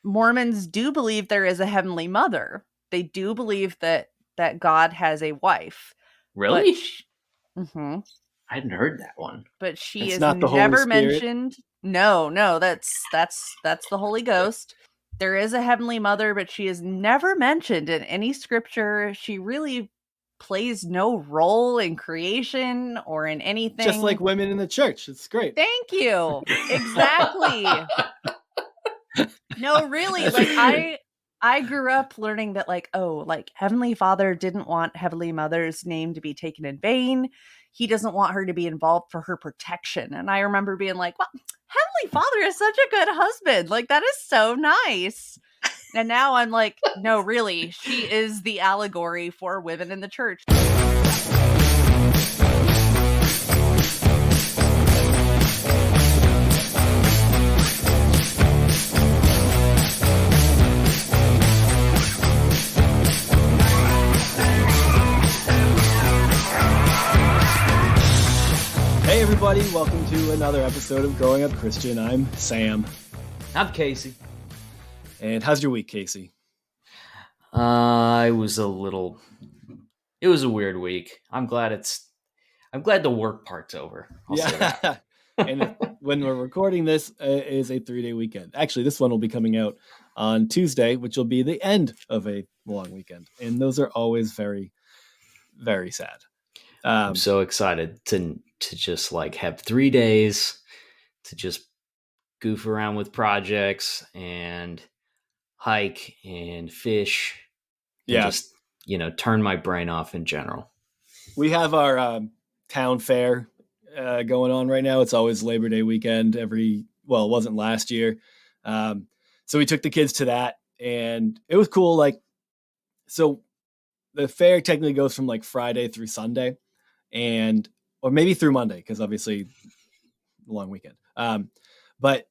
Mormons do believe there is a heavenly mother. They do believe that God has a wife. Really? Mhm. I hadn't heard that one. But she It's is not the Holy never Spirit? mentioned. No, that's the Holy Ghost. There is a heavenly mother, but she is never mentioned in any scripture. She really plays no role in creation or in anything. Just like women in the church. It's great. Thank you. Exactly. No, really, like I grew up learning that, like, oh, like Heavenly Father didn't want Heavenly Mother's name to be taken in vain. He doesn't want her to be involved for her protection. And I remember being like, well, Heavenly Father is such a good husband. Like, that is so nice. And now I'm like, no, really, she is the allegory for women in the church. Hey everybody, welcome to another episode of Growing Up Christian. I'm Sam. I'm Casey. And how's your week, Casey? It was a weird week. I'm glad the work part's over. I'll say that. And when we're recording this, is a 3-day weekend. Actually, this one will be coming out on Tuesday, which will be the end of a long weekend. And those are always very, very sad. I'm so excited to just like have 3 days to just goof around with projects and hike and fish. And just, turn my brain off in general. We have our town fair going on right now. It's always Labor Day weekend it wasn't last year. So we took the kids to that and it was cool. Like, so the fair technically goes from like Friday through Sunday or maybe through Monday, because obviously a long weekend. But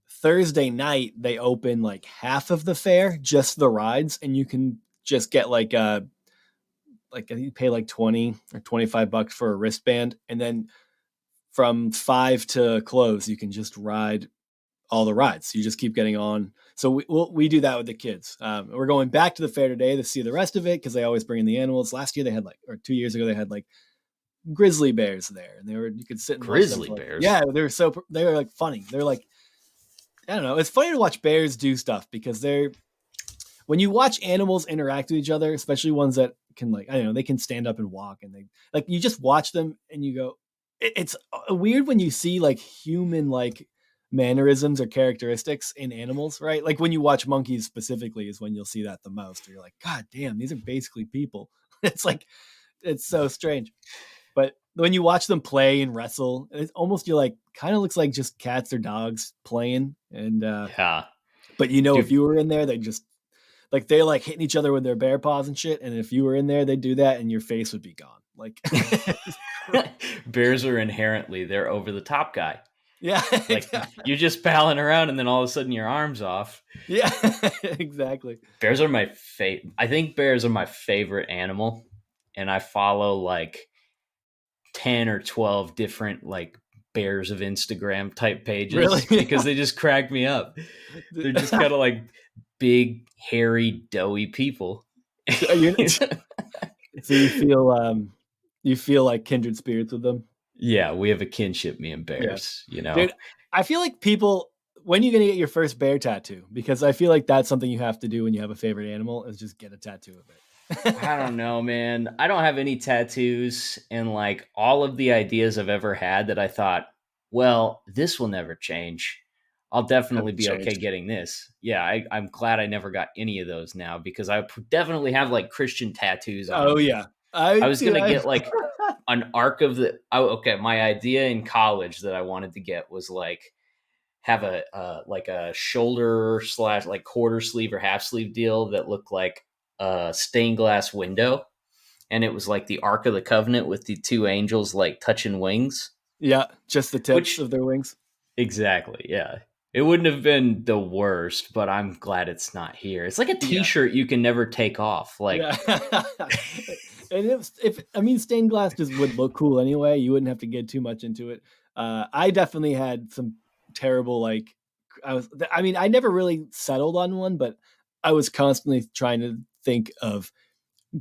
Thursday night, they open like half of the fair, just the rides, and you can just get you pay like $20 or $25 for a wristband, and then from 5 to close, you can just ride all the rides. You just keep getting on. So we do that with the kids. We're going back to the fair today to see the rest of it because they always bring in the animals. Last year they had 2 years ago they had like grizzly bears there, and you could sit and grizzly bears. Yeah, they were like funny. They're like, I don't know. It's funny to watch bears do stuff because when you watch animals interact with each other, especially ones that can they can stand up and walk, and they like, you just watch them and you go, it's weird when you see like human like mannerisms or characteristics in animals, right? Like when you watch monkeys specifically is when you'll see that the most. You're like, God damn, these are basically people. It's like, it's so strange. But when you watch them play and wrestle, it's almost, you're like, kind of looks like just cats or dogs playing. And yeah. But if you were in there, they just like, they're like hitting each other with their bear paws and shit. And if you were in there, they'd do that and your face would be gone. Like bears are inherently, they're over the top guy. Yeah. Like you're just palling around and then all of a sudden your arm's off. Yeah, exactly. Bears are my favorite. I think bears are my favorite animal. And I follow like 10 or 12 different like bears of Instagram type pages. Really? Because they just crack me up. They're just kind of like big, hairy, doughy people. So you feel like kindred spirits with them? Yeah, we have a kinship, me and bears, Dude, I feel like people, when are you going to get your first bear tattoo? Because I feel like that's something you have to do when you have a favorite animal, is just get a tattoo of it. I don't know, man. I don't have any tattoos, and like all of the ideas I've ever had that I thought, well, this will never change. I'll definitely be okay getting this. Yeah, I'm glad I never got any of those now, because I definitely have like Christian tattoos on. Oh, yeah. I was going to get like an arc of my idea in college that I wanted to get was like have a shoulder / like quarter sleeve or half sleeve deal that looked like a stained glass window, and it was like the Ark of the Covenant with the two angels like touching wings. Yeah, just the tips of their wings. Exactly, yeah. It wouldn't have been the worst, but I'm glad it's not here. It's like a t-shirt you can never take off. Like, and stained glass just would look cool anyway. You wouldn't have to get too much into it. I definitely had some terrible like I never really settled on one, but I was constantly trying to think of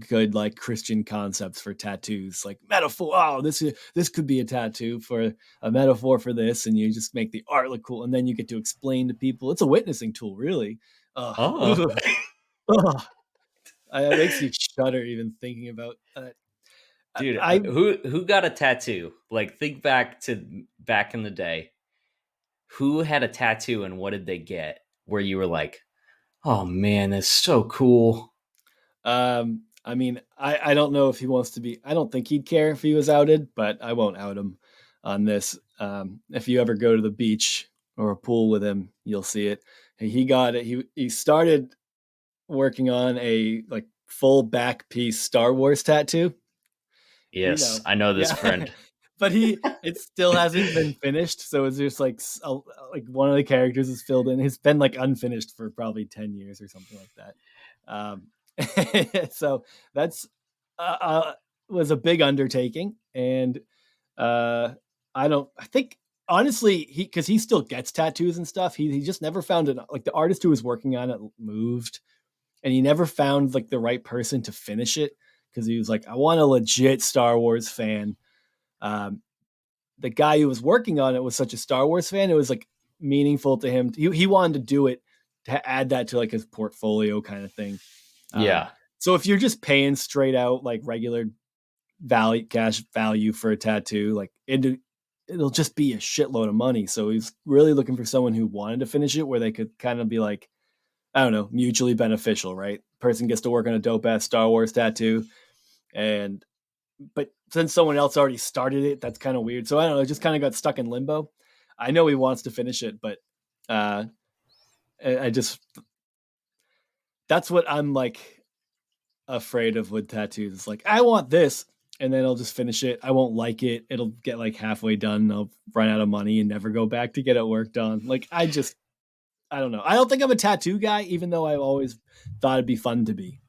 good like Christian concepts for tattoos, like metaphor. Oh, this could be a tattoo for a metaphor for this, and you just make the art look cool, and then you get to explain to people. It's a witnessing tool, really. Ugh. Oh, Ugh. It makes you shudder even thinking about that. dude, I who got a tattoo? Like, think back to back in the day. Who had a tattoo and what did they get? Where you were like, oh man, that's so cool. I don't know if he wants to be. I don't think he'd care if he was outed, but I won't out him on this. If you ever go to the beach or a pool with him, you'll see it. He got it. He started working on a like full back piece Star Wars tattoo. Yes, I know this Yeah. friend. But it still hasn't been finished. So it's just like one of the characters is filled in. It's been like unfinished for probably 10 years or something like that. So that's was a big undertaking, and I think honestly because he still gets tattoos and stuff. He just never found it. Like the artist who was working on it moved, and he never found like the right person to finish it because he was like, I want a legit Star Wars fan. The guy who was working on it was such a Star Wars fan. It was like meaningful to him. He wanted to do it to add that to like his portfolio kind of thing. Yeah. So if you're just paying straight out like regular cash value for a tattoo, like it'll just be a shitload of money. So he's really looking for someone who wanted to finish it where they could kind of be like, I don't know, mutually beneficial, right? Person gets to work on a dope ass Star Wars tattoo, but since someone else already started it, that's kind of weird. So I don't know, it just kind of got stuck in limbo. I know he wants to finish it, but I just that's what I'm like afraid of with tattoos. It's like I want this, and then I'll just finish it. I won't like it. It'll get like halfway done. And I'll run out of money and never go back to get it work done. Like I don't know. I don't think I'm a tattoo guy, even though I've always thought it'd be fun to be.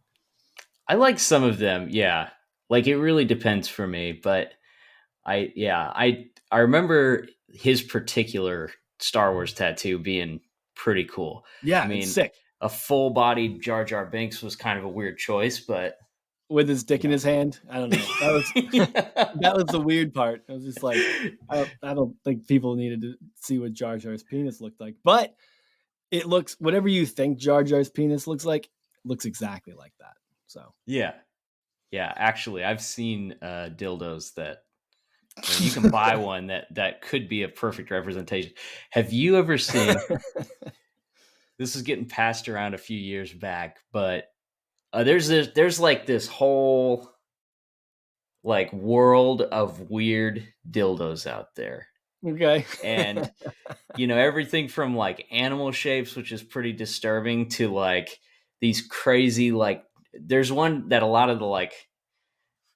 I like some of them, yeah. Like it really depends for me, but I remember his particular Star Wars tattoo being pretty cool. Yeah, I it's mean, sick. a full bodied Jar Jar Binks was kind of a weird choice, but With his dick in yeah. his hand. I don't know. That was the weird part. I was just like, I don't think people needed to see what Jar Jar's penis looked like, but it looks whatever you think Jar Jar's penis looks like, looks exactly like that. So Yeah. Yeah, actually, I've seen dildos that you can buy one that could be a perfect representation. Have you ever seen? This is getting passed around a few years back, but there's like this whole like world of weird dildos out there, okay. and everything from like animal shapes, which is pretty disturbing, to like these crazy like. There's one that a lot of the like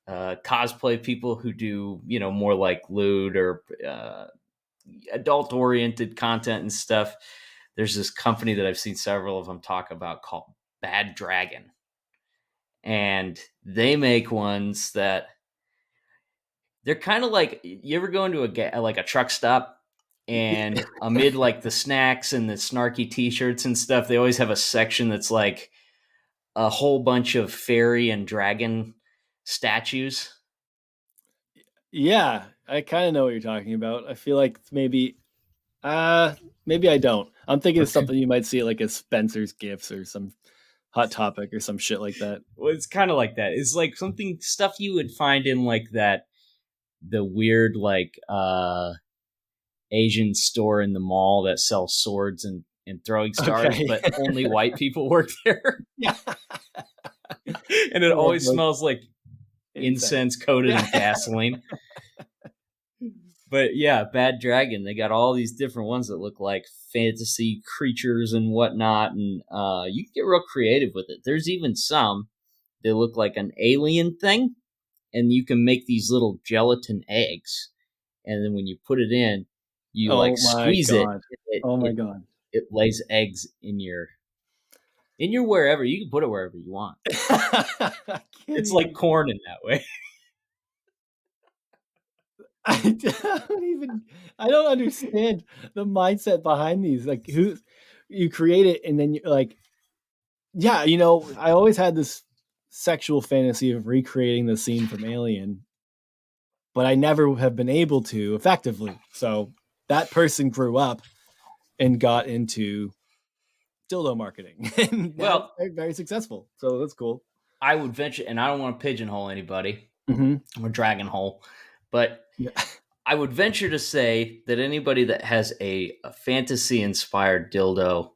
cosplay people who do more like lewd or adult oriented content and stuff. There's this company that I've seen several of them talk about called Bad Dragon, and they make ones that they're kind of like, you ever go into like a truck stop, and amid like the snacks and the snarky t-shirts and stuff, they always have a section that's like a whole bunch of fairy and dragon statues. Yeah, I kind of know what you're talking about. I feel like maybe I don't. I'm thinking of Okay. something you might see at like a Spencer's Gifts or some Hot Topic or some shit like that. Well, it's kind of like that. It's like something stuff you would find in like the weird like Asian store in the mall that sells swords and throwing stars, Okay. but only white people work there. Yeah. And it always smells like incense coated in Yeah. gasoline. But yeah, Bad Dragon, they got all these different ones that look like fantasy creatures and whatnot, and you can get real creative with it. There's even some that look like an alien thing, and you can make these little gelatin eggs, and then when you put it in, you Oh like my squeeze god. it, Oh my it god. it lays eggs in your wherever. You can put it wherever you want. I can't It's like even. corn in that way. I don't understand the mindset behind these. Like, who you create it and then you're like, yeah, I always had this sexual fantasy of recreating the scene from Alien, but I never have been able to effectively. So that person grew up and got into dildo marketing, and now it's Well, very, very successful. So that's cool. I would venture, and I don't want to pigeonhole anybody Mm-hmm. or dragon hole, but Yeah. I would venture to say that anybody that has a fantasy inspired dildo,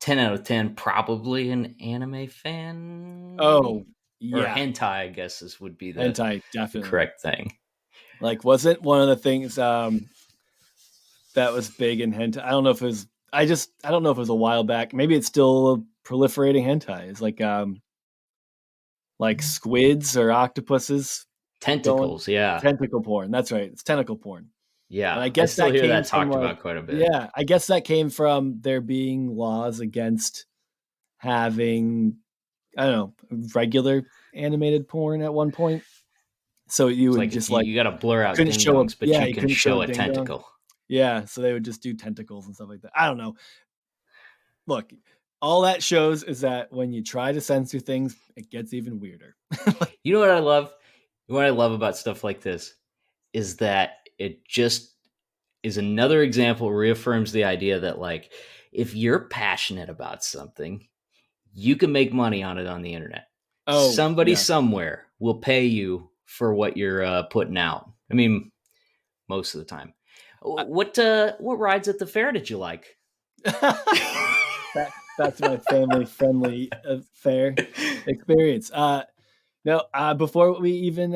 10 out of 10, probably an anime fan, maybe? Oh, Or yeah. hentai, I guess would be the Hentai, definitely. correct thing. Like, wasn't one of the things that was big in hentai? I don't know if it was. I don't know if it was a while back. Maybe it's still proliferating hentai. It's like squids or octopuses going Tentacles, yeah. tentacle porn. That's right. It's tentacle porn. And Yeah. I I guess still that hear came that from talked about quite a bit. yeah, I guess that came from there being laws against having, I don't know, regular animated porn at one point. So you It's would like just you got to blur out couldn't ding show a dongs, but you you can couldn't show show a a ding dong. tentacle. Yeah, so they would just do tentacles and stuff like that. I don't know. Look, all that shows is that when you try to censor things, it gets even weirder. You know what I love? What I love about stuff like this is that it just is another example, reaffirms the idea that, like, if you're passionate about something, you can make money on it on the internet. Oh, Somebody yeah. somewhere will pay you for what you're putting out. I mean, most of the time. What rides at the fair did you like? Back to my family friendly fair experience. No, before we even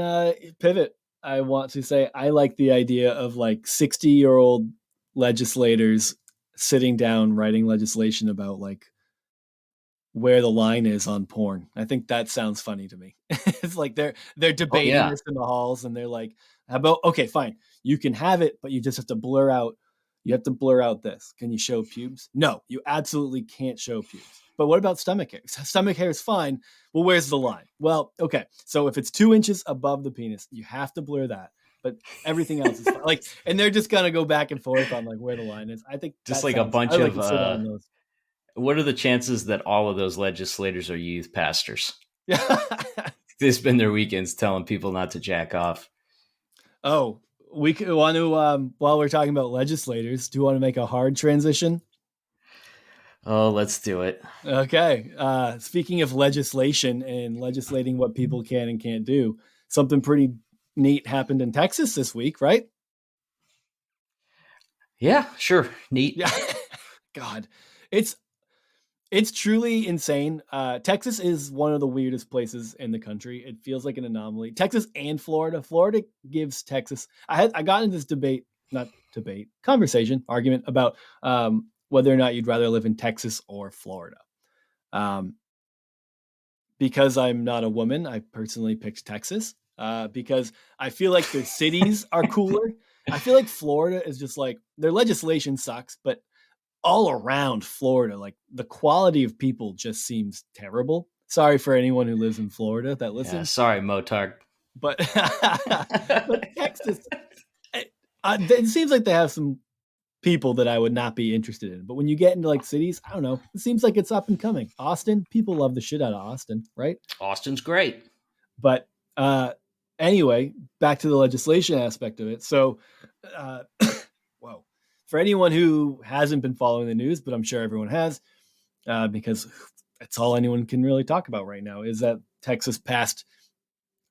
pivot, I want to say I like the idea of like 60-year-old legislators sitting down writing legislation about like where the line is on porn. I think that sounds funny to me. It's like they're Oh debating yeah. this in the halls and they're like, how about, okay, fine. You can have it, but you just have to blur out this. Can you show pubes? No, you absolutely can't show pubes. But what about stomach hair? Stomach hair is fine. Well, where's the line? Well, okay. So if it's 2 inches above the penis, you have to blur that. But everything else is fine. Like, and they're just gonna go back and forth on like where the line is. I think Just that like a sounds. bunch I like of to sit on those. what are the chances that all of those legislators are youth pastors? Yeah. They spend their weekends telling people not to jack off. Oh, we want to, while we're talking about legislators, do you want to make a hard transition? Oh, let's do it. Okay. Speaking of legislation and legislating what people can and can't do, something pretty neat happened in Texas this week, right? Yeah, sure. Neat. Yeah. God, it's it's truly insane. Texas is one of the weirdest places in the country. It feels like an anomaly. Texas and Florida. Florida gives Texas. I got in this conversation, argument about whether or not you'd rather live in Texas or Florida. Um, because I'm not a woman, I personally picked Texas because I feel like their cities are cooler. I feel like Florida is just like their legislation sucks, but all around Florida, like the quality of people just seems terrible. Sorry for anyone who lives in Florida that listens. Yeah, sorry, Motard. But but Texas, it seems like they have some people that I would not be interested in. But when you get into like cities, I don't know. It seems like it's up and coming. Austin, people love the shit out of Austin, right? Austin's great. But anyway, back to the legislation aspect of it. So, whoa. For anyone who hasn't been following the news, but I'm sure everyone has, because that's all anyone can really talk about right now, is that Texas passed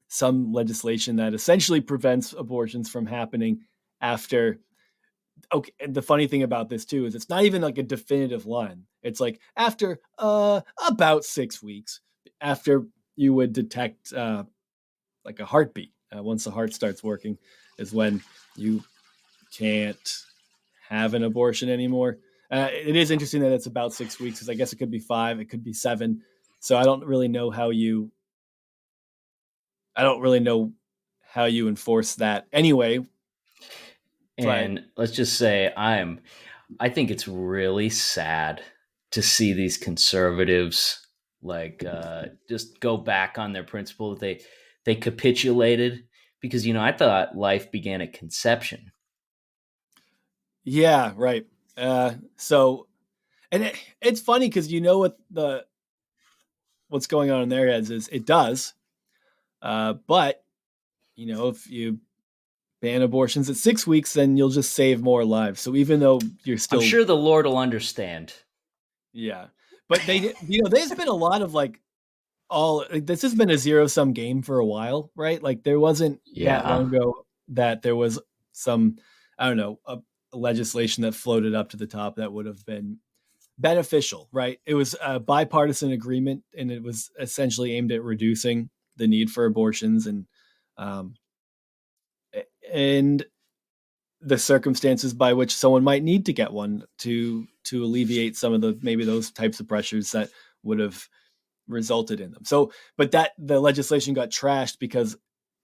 some legislation that essentially prevents abortions from happening after. Okay, and the funny thing about this too is it's not even like a definitive line. It's like after about 6 weeks after you would detect like a heartbeat. Once the heart starts working, is when you can't have an abortion anymore. It is interesting that it's about 6 weeks, because I guess it could be 5, it could be 7. So I don't really know how you. I don't really know how you enforce that anyway. And let's just say I think it's really sad to see these conservatives like just go back on their principle that they capitulated, Because I thought life began at conception. Yeah, right. So, and it's funny because what's going on in their heads is it does, but if you ban abortions at 6 weeks, then you'll just save more lives. So even though you're I'm still, sure the Lord will understand. yeah, but there's been a lot of this has been a zero sum game for a while, right? Like there wasn't that Yeah. long ago that there was some, I don't know, a legislation that floated up to the top that would have been beneficial, right? It was a bipartisan agreement, and it was essentially aimed at reducing the need for abortions um, and the circumstances by which someone might need to get one to alleviate some of the maybe those types of pressures that would have resulted in them. So, but that the legislation got trashed because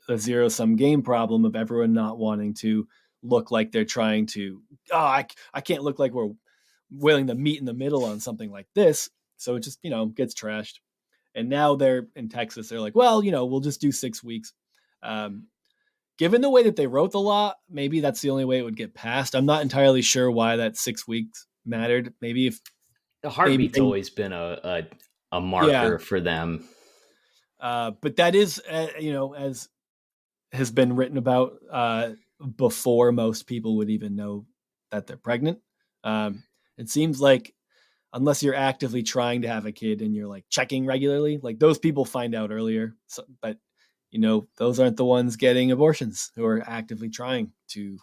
the zero sum game problem of everyone not wanting to look like they're trying to, I can't look like we're willing to meet in the middle on something like this. So it just, gets trashed. And now they're in Texas. They're like, well, we'll just do 6 weeks. Um, Given the way that they wrote the law, maybe that's the only way it would get passed. I'm not entirely sure why that 6 weeks mattered. Maybe if The maybe heartbeat's they, always been a yeah. marker for them. But that is, as has been written about before most people would even know that they're pregnant. It seems like unless you're actively trying to have a kid and you're like checking regularly, like those people find out earlier. So, but those aren't the ones getting abortions who are actively trying to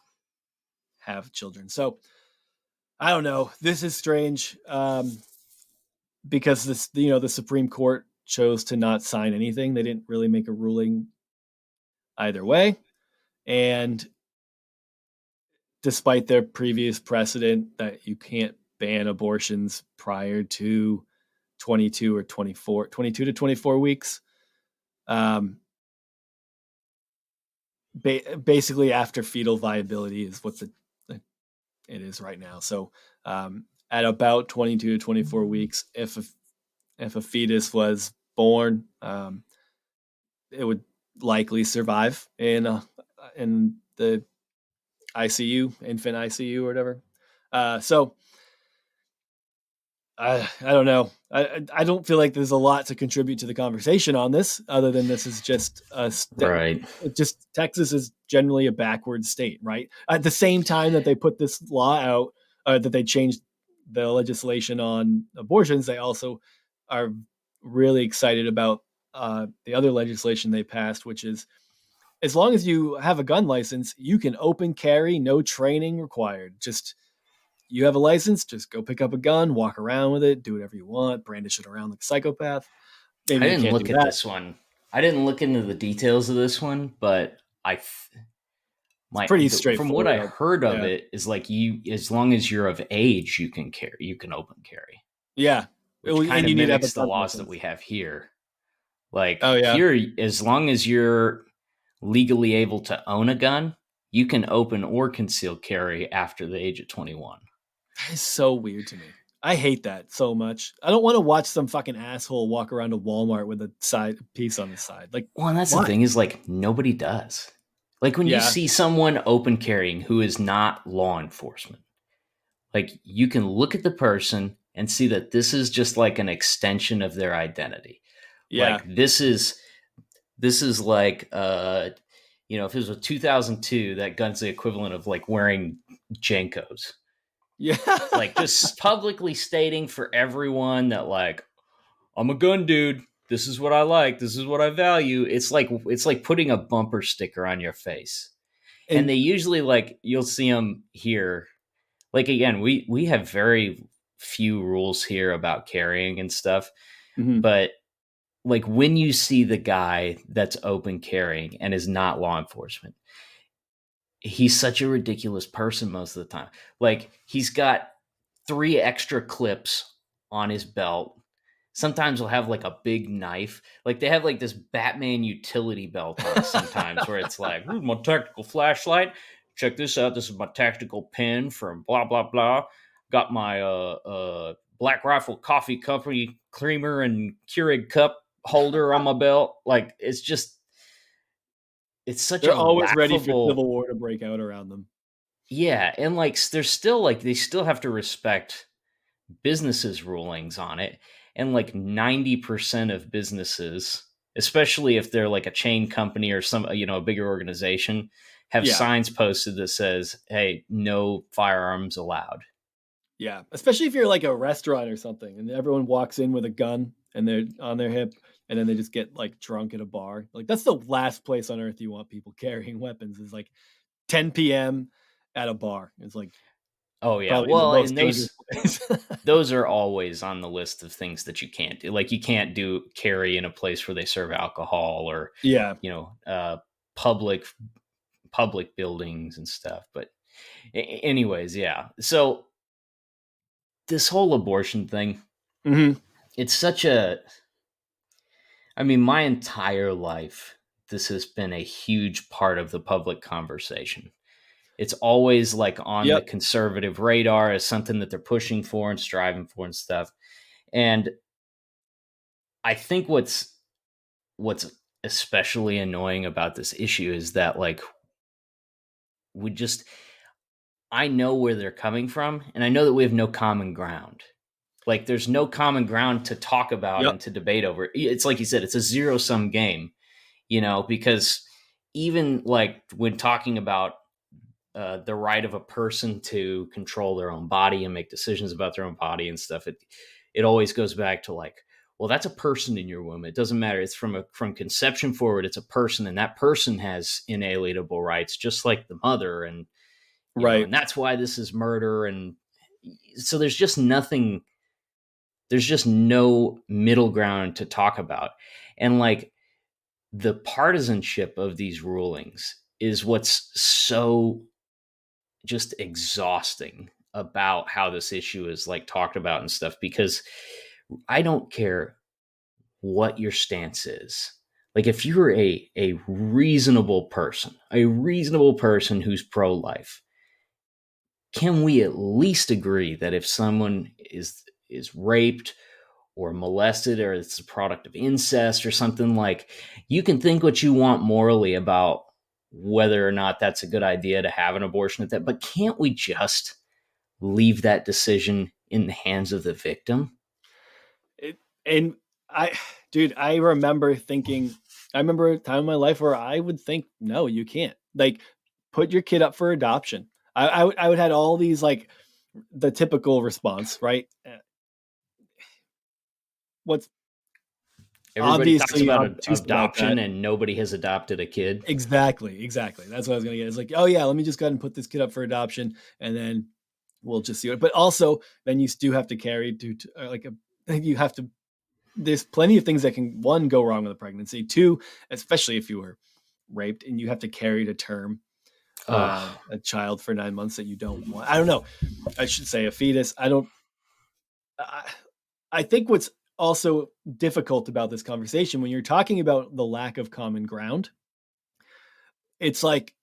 have children. So I don't know. This is strange because the Supreme Court chose to not sign anything. They didn't really make a ruling either way. And despite their previous precedent that you can't ban abortions prior to 22 to 24 weeks, basically after fetal viability is what it is right now. So at about 22 to 24 weeks, if a fetus was born, it would likely survive in the ICU, infant ICU or whatever. So I don't know. I don't feel like there's a lot to contribute to the conversation on this, other than this is just Right. just Texas is generally a backward state, right? At the same time that they put this law out, that they changed the legislation on abortions, they also are really excited about the other legislation they passed, which is as long as you have a gun license, you can open carry, no training required. Just you have a license, just go pick up a gun, walk around with it, do whatever you want, brandish it around like a psychopath. I Maybe you didn't can't do look at that. this one. I didn't look into the details of this one, but It's pretty from what I straightforward. heard of Yeah. it is like as long as you're of age, you can open carry, Yeah. which kind And of you need to have a mimics the gun laws that license. we have here. Like Oh, yeah. here, as long as you're legally able to own a gun, you can open or conceal carry after the age of 21. That is so weird to me. I hate that so much. I don't want to watch some fucking asshole walk around a Walmart with a side piece on his side. Like, Well, and that's the why? thing is like nobody does. Like when you Yeah. see someone open carrying who is not law enforcement, like you can look at the person and see that this is just like an extension of their identity. Yeah. Like this is like if it was a 2002, that gun's the equivalent of like wearing Jenkos. Yeah. Like just publicly stating for everyone that like I'm a gun dude. This is what I like. This is what I value. It's like putting a bumper sticker on your face. And And they usually like you'll see them here. Like again, we have very few rules here about carrying and stuff, mhm. but like when you see the guy that's open carrying and is not law enforcement, he's such a ridiculous person most of the time. Like he's got 3 extra clips on his belt. Sometimes he'll have like a big knife. Like they have like this Batman utility belt on sometimes where it's like, my tactical flashlight. Check this out. This is my tactical pen from blah blah blah. Got my Black Rifle Coffee Company creamer and Keurig cup holder on my belt. Like it's just it's such They're a always ready for laughable. civil war to break out around them. Yeah, and like there's still like they still have to respect businesses' rulings on it, and like 90% of businesses, especially if they're like a chain company or some a bigger organization, have Yeah. signs posted that says, "Hey, no firearms allowed." Yeah. Especially if you're like a restaurant or something and everyone walks in with a gun and they're on their hip and then they just get like drunk at a bar. Like that's the last place on earth you want people carrying weapons is like 10 p.m. at a bar. It's like Oh yeah, probably the well, most and dangerous place. those are always on the list of things that you can't do. Like you can't do carry in a place where they serve alcohol or Yeah. you know uh, public public buildings and stuff. But anyways, yeah. So this whole abortion thing, Mm-hmm. it's such a. I mean, my entire life, this has been a huge part of the public conversation. It's always like on the Yep. conservative radar as something that they're pushing for and striving for and stuff. And I think what's especially annoying about this issue is that like we just I know where they're coming from and I know that we have no common ground. Like there's no common ground to talk about Yep. and to debate over. It's like you said, it's a zero sum game, because even like when talking about the right of a person to control their own body and make decisions about their own body and stuff, it always goes back to like, well, that's a person in your womb. It doesn't matter. It's from conception forward. It's a person, and that person has inalienable rights, just like the mother, and Right. and that's why this is murder. And so there's just nothing. There's just no middle ground to talk about, and like the partisanship of these rulings is what's so just exhausting about how this issue is like talked about and stuff, because I don't care what your stance is. Like if you're a reasonable person who's pro-life, can we at least agree that if someone is raped or molested or it's a product of incest or something, like you can think what you want morally about whether or not that's a good idea to have an abortion at that, but can't we just leave that decision in the hands of the victim? And I, dude, I remember a time in my life where I would think, no, you can't. Like, put your kid up for adoption. I would had all these like the typical response, right? What's Everybody talks obviously about obtuse about adoption that? and nobody has adopted a kid. Exactly. That's what I was gonna get. It's like, oh yeah, let me just go ahead and put this kid up for adoption, and then we'll just see it. But also, then you do have to carry you have to. There's plenty of things that can one go wrong with a pregnancy. Two, especially if you were raped and you have to carry to term Ugh. a child for 9 months that you don't want. I don't know. I should say a fetus. I don't. I, I think what's also difficult about this conversation when you're talking about the lack of common ground, it's like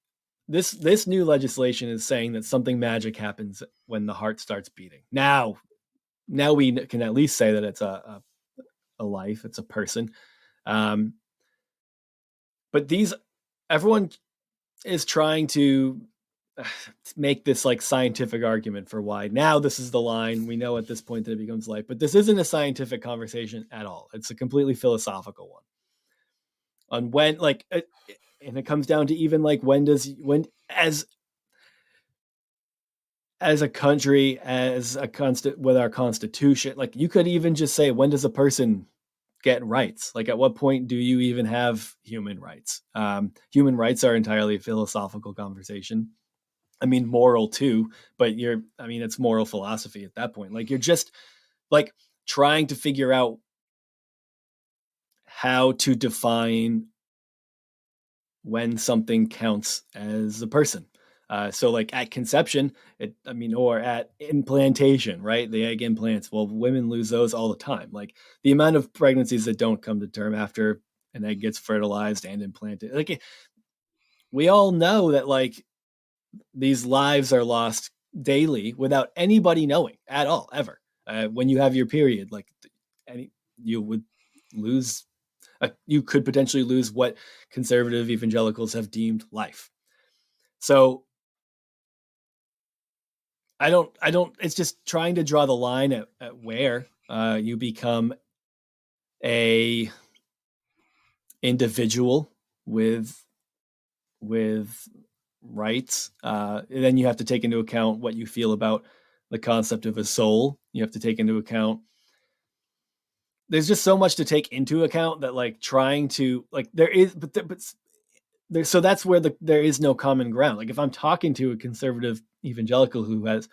this new legislation is saying that something magic happens when the heart starts beating. Now we can at least say that it's a life, it's a person. Um, but everyone is trying to make this like scientific argument for why now this is the line. We know at this point that it becomes life, but this isn't a scientific conversation at all. It's a completely philosophical one on when and it comes down to even like when as a country, as a with our constitution, like you could even just say, when does a person get rights? Like at what point do you even have human rights? Human rights are entirely a philosophical conversation. I mean, moral too, but it's moral philosophy at that point. Like you're just like trying to figure out how to define when something counts as a person. So like at conception, or at implantation, right? The egg implants. Well, women lose those all the time. Like the amount of pregnancies that don't come to term after an egg gets fertilized and implanted. Like we all know that like these lives are lost daily without anybody knowing at all, ever. When you have your period, like you would lose you could potentially lose what conservative evangelicals have deemed life. So I don't, it's just trying to draw the line at where you become a individual with rights. And then you have to take into account what you feel about the concept of a soul. You have to take into account, there's just so much to take into account that like trying to like there is, but there, so that's where there is no common ground. Like if I'm talking to a conservative evangelical who has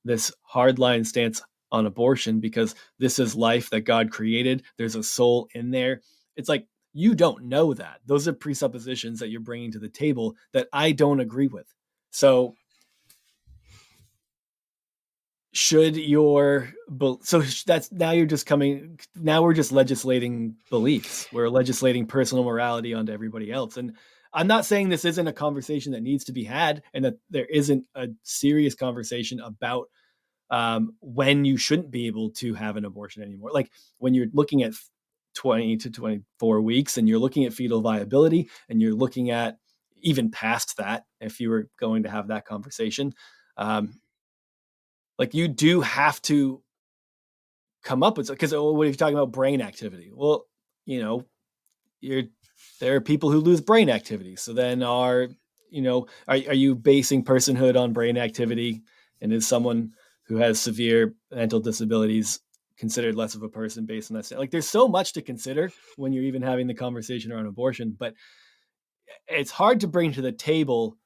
this hardline stance on abortion because this is life that God created, there's a soul in there. It's like, you don't know that. Those are presuppositions that you're bringing to the table that I don't agree with. So should your, so that's, now you're just coming, now we're just legislating beliefs. We're legislating personal morality onto everybody else. And I'm not saying this isn't a conversation that needs to be had and that there isn't a serious conversation about when you shouldn't be able to have an abortion anymore. Like when you're looking at 20 to 24 weeks and you're looking at fetal viability and you're looking at even past that, if you were going to have that conversation, like you do have to come up with, because what if you're talking about brain activity? Well, you know, there are people who lose brain activity. So then are you basing personhood on brain activity? And is someone who has severe mental disabilities considered less of a person based on that? Like there's so much to consider when you're even having the conversation around abortion, but it's hard to bring to the table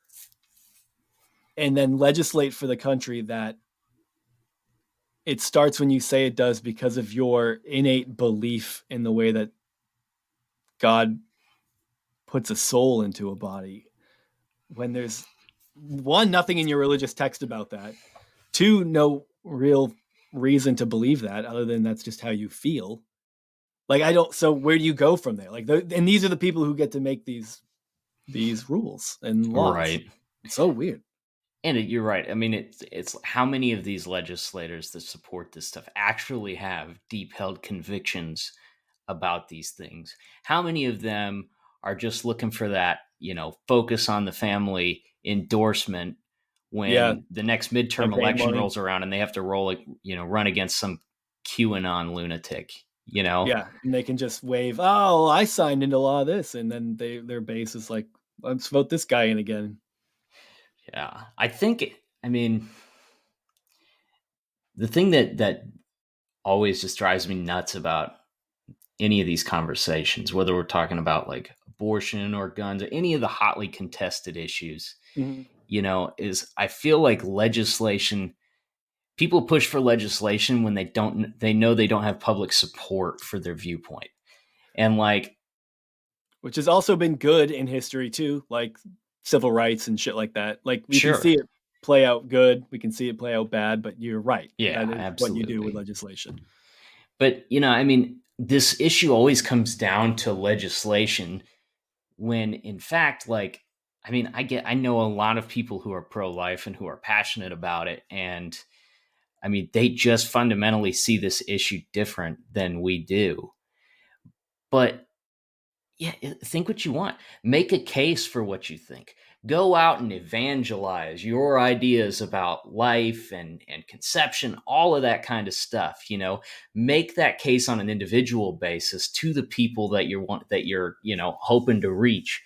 and then legislate for the country that it starts when you say it does because of your innate belief in the way that God puts a soul into a body, when there's one, nothing in your religious text about that, two, no real reason to believe that other than that's just how you feel. Like I don't, so where do you go from there? Like and these are the people who get to make these rules and laws. Right. It's so weird. And you're right. I mean, it's how many of these legislators that support this stuff actually have deep held convictions about these things? How many of them are just looking for that, focus on the family endorsement Yeah, when the next midterm campaign election money. rolls around and they have to run against some QAnon lunatic, Yeah, and they can just wave, "Oh, I signed into law this," and then their base is like, "Let's vote this guy in again." Yeah, I mean, the thing that always just drives me nuts about any of these conversations, whether we're talking about like abortion or guns or any of the hotly contested issues, Mm-hmm. is I feel like people push for legislation when they know they don't have public support for their viewpoint. And like, Which has also been good in history too, like civil rights and shit like that. Like we can sure. see it play out good, we can see it play out bad, but you're right. Yeah, That is what you do with absolutely. legislation. But, I mean, this issue always comes down to legislation when in fact, like, I mean, I know a lot of people who are pro-life and who are passionate about it. And I mean, they just fundamentally see this issue different than we do. But yeah, think what you want. Make a case for what you think. Go out and evangelize your ideas about life and conception, all of that kind of stuff. Make that case on an individual basis to the people that you're hoping to reach.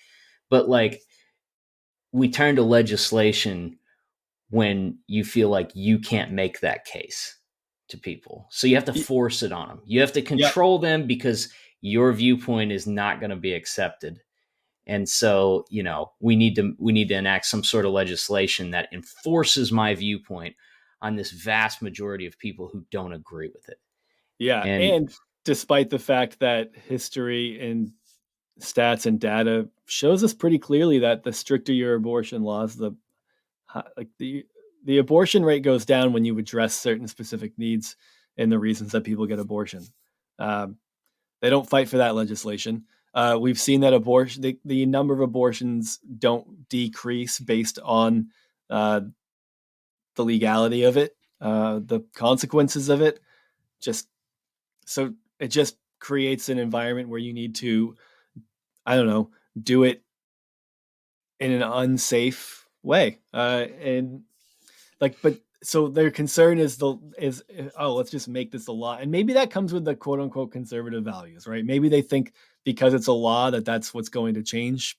But like, we turn to legislation when you feel like you can't make that case to people. So you have to force it on them. You have to Yeah, control them because your viewpoint is not going to be accepted. And so, we need to enact some sort of legislation that enforces my viewpoint on this vast majority of people who don't agree with it. yeah, And and despite the fact that history and stats and data shows us pretty clearly that the stricter your abortion laws, like the abortion rate goes down when you address certain specific needs and the reasons that people get abortion. Um, they don't fight for that legislation. We've seen that the number of abortions don't decrease based on uh, the legality of it, the consequences of it. Just so it just creates an environment where you need to, I don't know, do it in an unsafe way. And like, but so their concern is oh, let's just make this a law. And maybe that comes with the quote unquote conservative values, right? Maybe they think because it's a law that's what's going to change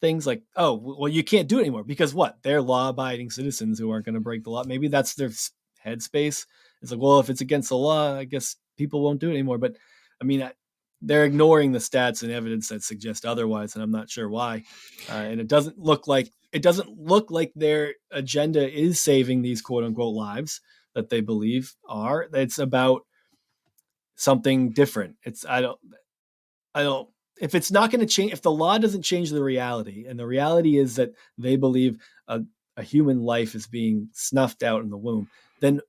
things. Like, oh, well, you can't do it anymore because what? They're law-abiding citizens who aren't going to break the law. Maybe that's their headspace. It's like, well, if it's against the law, I guess people won't do it anymore. But I mean, they're ignoring the stats and evidence that suggest otherwise, and I'm not sure why. And it doesn't look like their agenda is saving these quote unquote lives that they believe are. It's about something different. I don't, if it's not going to change, if the law doesn't change the reality, and the reality is that they believe a human life is being snuffed out in the womb, then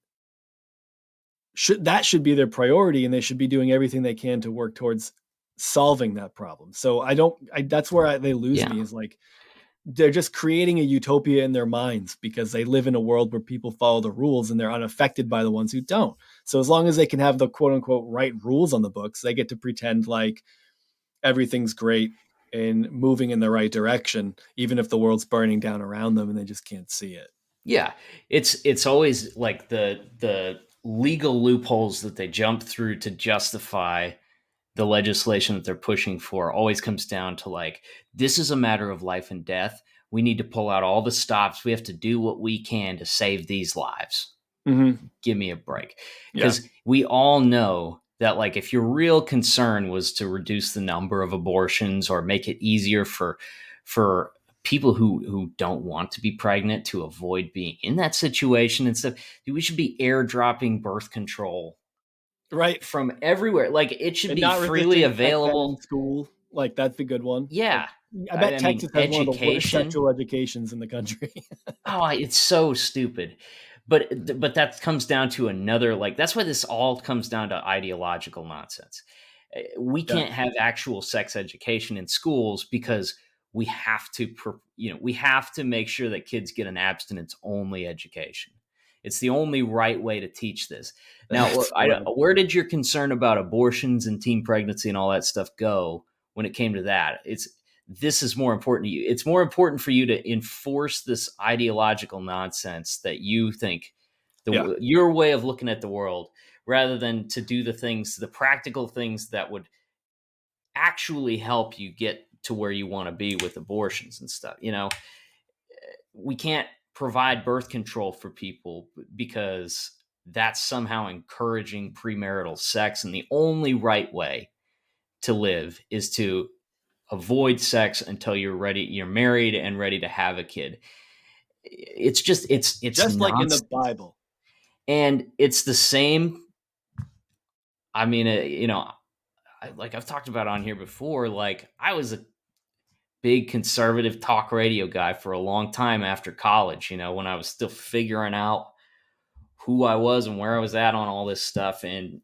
should be their priority, and they should be doing everything they can to work towards solving that problem. So that's where they lose me, is like, they're just creating a utopia in their minds because they live in a world where people follow the rules and they're unaffected by the ones who don't. So as long as they can have the quote unquote right rules on the books, they get to pretend like everything's great and moving in the right direction, even if the world's burning down around them and they just can't see it. Yeah, it's always like the legal loopholes that they jump through to justify the legislation that they're pushing for always comes down to like, this is a matter of life and death. We need to pull out all the stops. We have to do what we can to save these lives. Mm-hmm. Give me a break. Because we all know that, like, if your real concern was to reduce the number of abortions or make it easier for people who don't want to be pregnant to avoid being in that situation and stuff, we should be airdropping birth control right from everywhere. Like, it should and be not freely available in school. Like, that's the good one. Yeah. Like, I bet Texas has one of the worst education. sexual educations in the country. Oh, it's so stupid. But that comes down to another, like, that's why this all comes down to ideological nonsense. We can't have actual sex education in schools because we have to make sure that kids get an abstinence only education. It's the only right way to teach this. Now, where did your concern about abortions and teen pregnancy and all that stuff go when it came to that? This is more important to you. It's more important for you to enforce this ideological nonsense that you think your way of looking at the world, rather than to do the practical things that would actually help you get to where you want to be with abortions and stuff. We can't provide birth control for people because that's somehow encouraging premarital sex. And the only right way to live is to avoid sex until you're married and ready to have a kid. It's just just like in the Bible. And it's the same. I mean, like I've talked about on here before, like, I was a big conservative talk radio guy for a long time after college, when I was still figuring out who I was and where I was at on all this stuff. And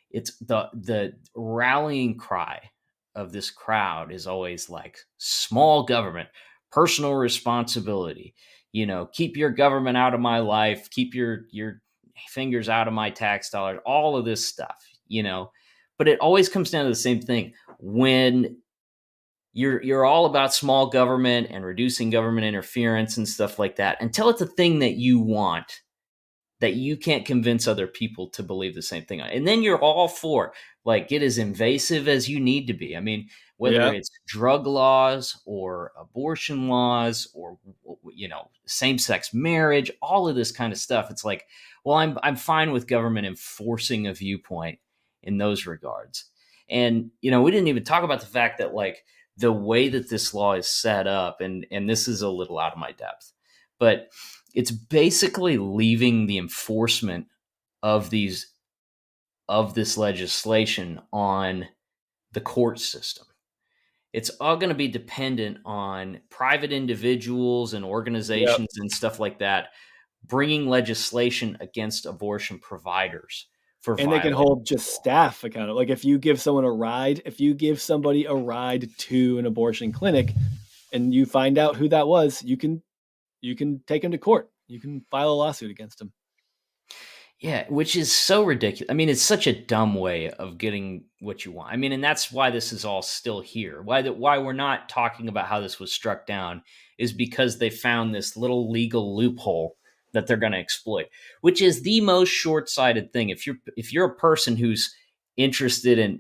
it's the rallying cry of this crowd is always like, small government, personal responsibility, keep your government out of my life, keep your fingers out of my tax dollars, all of this stuff, but it always comes down to the same thing. When you're all about small government and reducing government interference and stuff like that, until it's a thing that you want, that you can't convince other people to believe the same thing. And then you're all for, like, get as invasive as you need to be. I mean, whether it's drug laws or abortion laws or, same-sex marriage, all of this kind of stuff. It's like, well, I'm fine with government enforcing a viewpoint in those regards. And, we didn't even talk about the fact that, like, the way that this law is set up, and this is a little out of my depth, but it's basically leaving the enforcement of this legislation on the court system. It's all going to be dependent on private individuals and organizations and stuff like that bringing legislation against abortion providers for and they can hold just staff accountable. Like, if you give somebody a ride to an abortion clinic and you find out who that was, you can take him to court. You can file a lawsuit against him. Yeah, which is so ridiculous. I mean, it's such a dumb way of getting what you want. I mean, and that's why this is all still here. Why we're not talking about how this was struck down is because they found this little legal loophole that they're going to exploit, which is the most short-sighted thing. If you're a person who's interested in,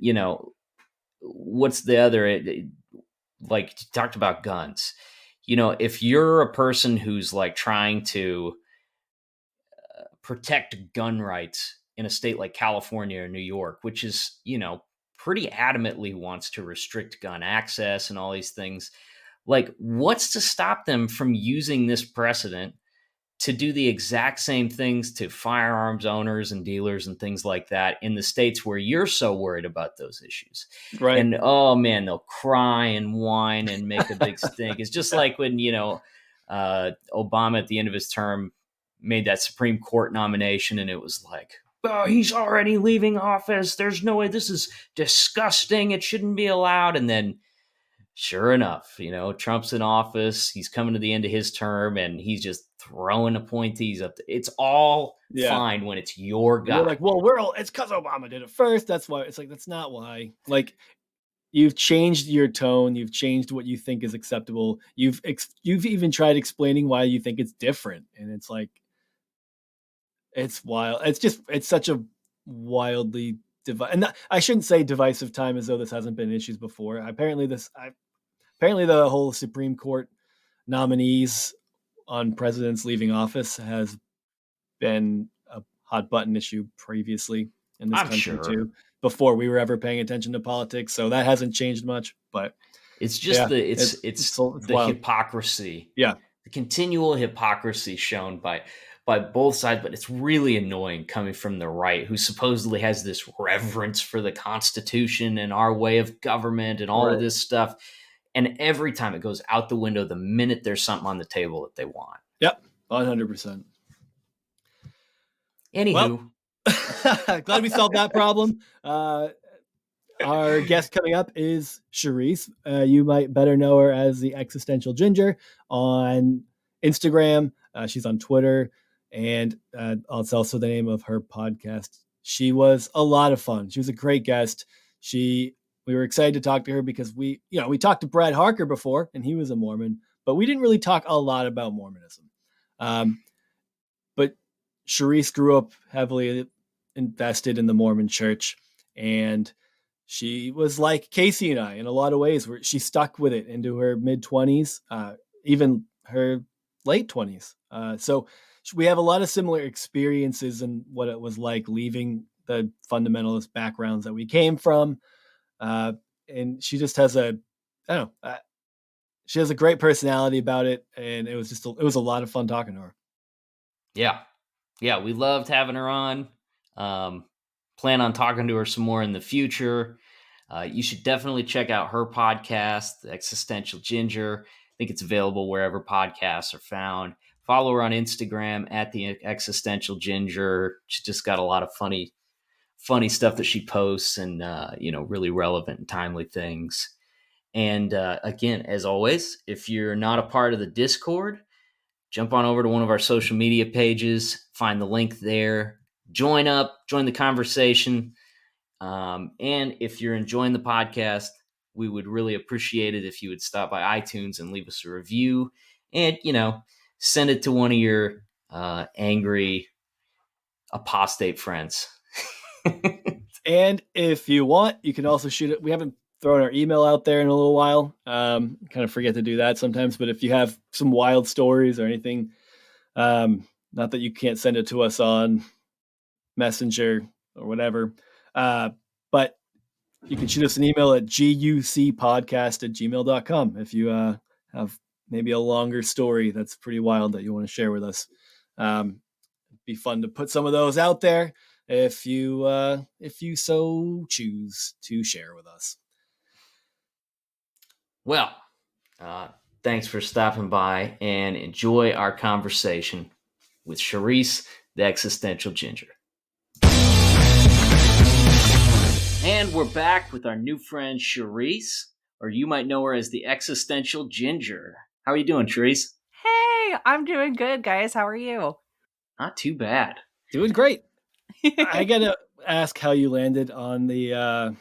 what's the other like you talked about guns. If you're a person who's like trying to protect gun rights in a state like California or New York, which is, pretty adamantly wants to restrict gun access and all these things. Like, what's to stop them from using this precedent to do the exact same things to firearms owners and dealers and things like that in the states where you're so worried about those issues? Right. And oh man, they'll cry and whine and make a big stink. It's just like when, Obama at the end of his term made that Supreme Court nomination, and it was like, oh, he's already leaving office. There's no way. This is disgusting. It shouldn't be allowed. And then sure enough, Trump's in office. He's coming to the end of his term, and he's just throwing appointees up. It's all fine when it's your guy. You're like, well, it's because Obama did it first. That's why. It's like, that's not why. Like, you've changed your tone. You've changed what you think is acceptable. You've even tried explaining why you think it's different, and it's like, it's wild. It's such a wildly and I shouldn't say divisive time as though this hasn't been issues before. Apparently the whole Supreme Court nominees on presidents leaving office has been a hot button issue previously in this country too, before we were ever paying attention to politics. So that hasn't changed much, but it's just the hypocrisy. Yeah. The continual hypocrisy shown by both sides, but it's really annoying coming from the right, who supposedly has this reverence for the Constitution and our way of government and all of this stuff. And every time it goes out the window the minute there's something on the table that they want. Yep, 100%. Anywho. Well, glad we solved that problem. Our guest coming up is Charisse. You might better know her as the Existential Ginger on Instagram. She's on Twitter. And it's also the name of her podcast. She was a lot of fun. She was a great guest. We were excited to talk to her because we talked to Brad Harker before, and he was a Mormon, but we didn't really talk a lot about Mormonism. But Charisse grew up heavily invested in the Mormon church, and she was like Casey and I in a lot of ways, where she stuck with it into her mid-20s, even her late 20s. So we have a lot of similar experiences in what it was like leaving the fundamentalist backgrounds that we came from. And she just has she has a great personality about it. And it was a lot of fun talking to her. Yeah. Yeah. We loved having her on. Plan on talking to her some more in the future. You should definitely check out her podcast, The Existential Ginger. I think it's available wherever podcasts are found. Follow her on Instagram at The Existential Ginger. She's just got a lot of funny stuff that she posts, and really relevant and timely things. And again, as always, if you're not a part of the Discord, jump on over to one of our social media pages, find the link there, join the conversation. And if you're enjoying the podcast, we would really appreciate it if you would stop by iTunes and leave us a review, and send it to one of your angry apostate friends. And if you want, you can also shoot it. We haven't thrown our email out there in a little while. Kind of forget to do that sometimes. But if you have some wild stories or anything, not that you can't send it to us on Messenger or whatever, but you can shoot us an email at gucpodcast@gmail.com if you have maybe a longer story that's pretty wild that you want to share with us. It'd be fun to put some of those out there if you so choose to share with us. Well, thanks for stopping by, and enjoy our conversation with Charisse, the Existential Ginger. And we're back with our new friend Charisse, or you might know her as the Existential Ginger. How are you doing, Charisse? Hey, I'm doing good, guys. How are you? Not too bad. Doing great. I gotta ask how you landed on the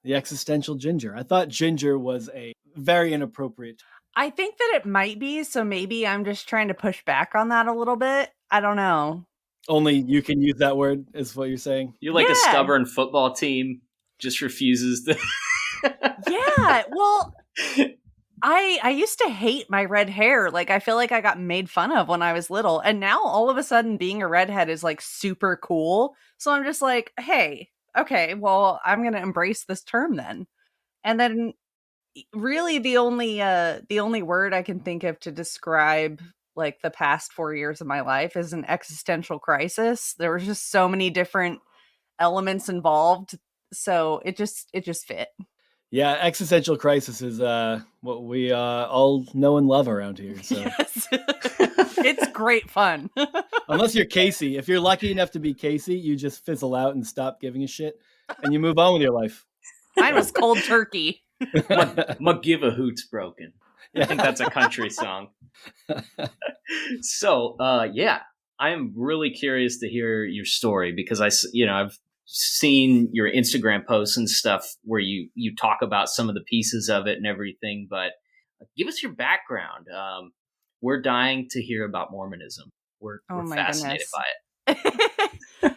existential ginger. I thought ginger was a very inappropriate. I think that it might be, so maybe I'm just trying to push back on that a little bit. I don't know. Only you can use that word, is what you're saying. You're like a Yeah. stubborn football team, just refuses to. Yeah. Well, I used to hate my red hair. Like, I feel like I got made fun of when I was little. And now all of a sudden being a redhead is like super cool. So I'm just like, hey, okay, well, I'm gonna embrace this term then. And then really the only word I can think of to describe like the past 4 years of my life is an existential crisis. There was just so many different elements involved. So it just fit. Yeah, existential crisis is what we all know and love around here. So Yes. It's great fun. unless you're Casey, if you're lucky enough to be Casey, you just fizzle out and stop giving a shit, and you move on with your life. Mine was cold turkey. My give a hoot's broken. I think that's a country song. So, yeah, I'm really curious to hear your story because I've seen your Instagram posts and stuff where you talk about some of the pieces of it and everything. But give us your background. We're dying to hear about Mormonism. We're My fascinated goodness. by it.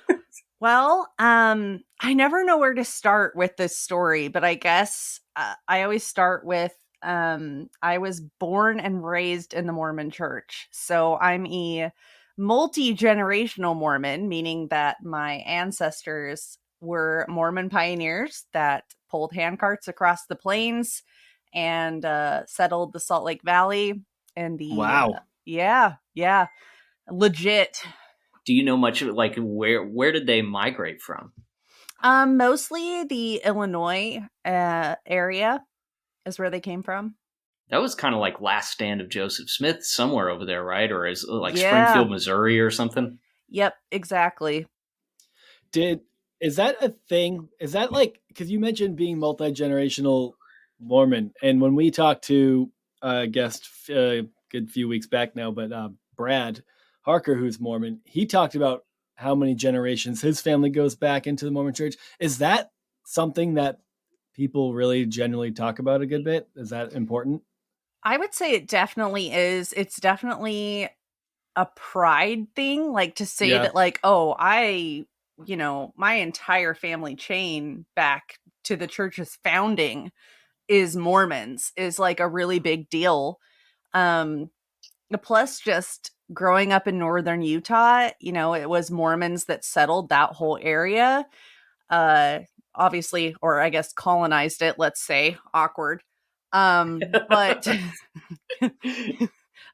Well, I never know where to start with this story, but I guess I always start with I was born and raised in the Mormon church. So I'm a multi-generational Mormon, meaning that my ancestors were Mormon pioneers that pulled handcarts across the plains and settled the Salt Lake Valley and Wow. yeah, legit. Do you know much of it? Like, where did they migrate from? Mostly the Illinois area is where they came from. That was kind of like Last Stand of Joseph Smith, somewhere over there, right? Or is like Yeah. Springfield, Missouri, or something? Yep, exactly. Is that a thing? Is that like, because you mentioned being multi-generational Mormon, and when we talked to a guest a good few weeks back now, but Brad Harker, who's Mormon, he talked about how many generations his family goes back into the Mormon church. Is that something that people really generally talk about a good bit? Is that important? I would say it definitely is. It's definitely a pride thing, like to say Yeah. that, like, oh, my entire family chain back to the church's founding is Mormons is like a really big deal. Um, Plus, just growing up in northern Utah, it was Mormons that settled that whole area. Uh, Obviously, or I guess colonized it, let's say, awkward. But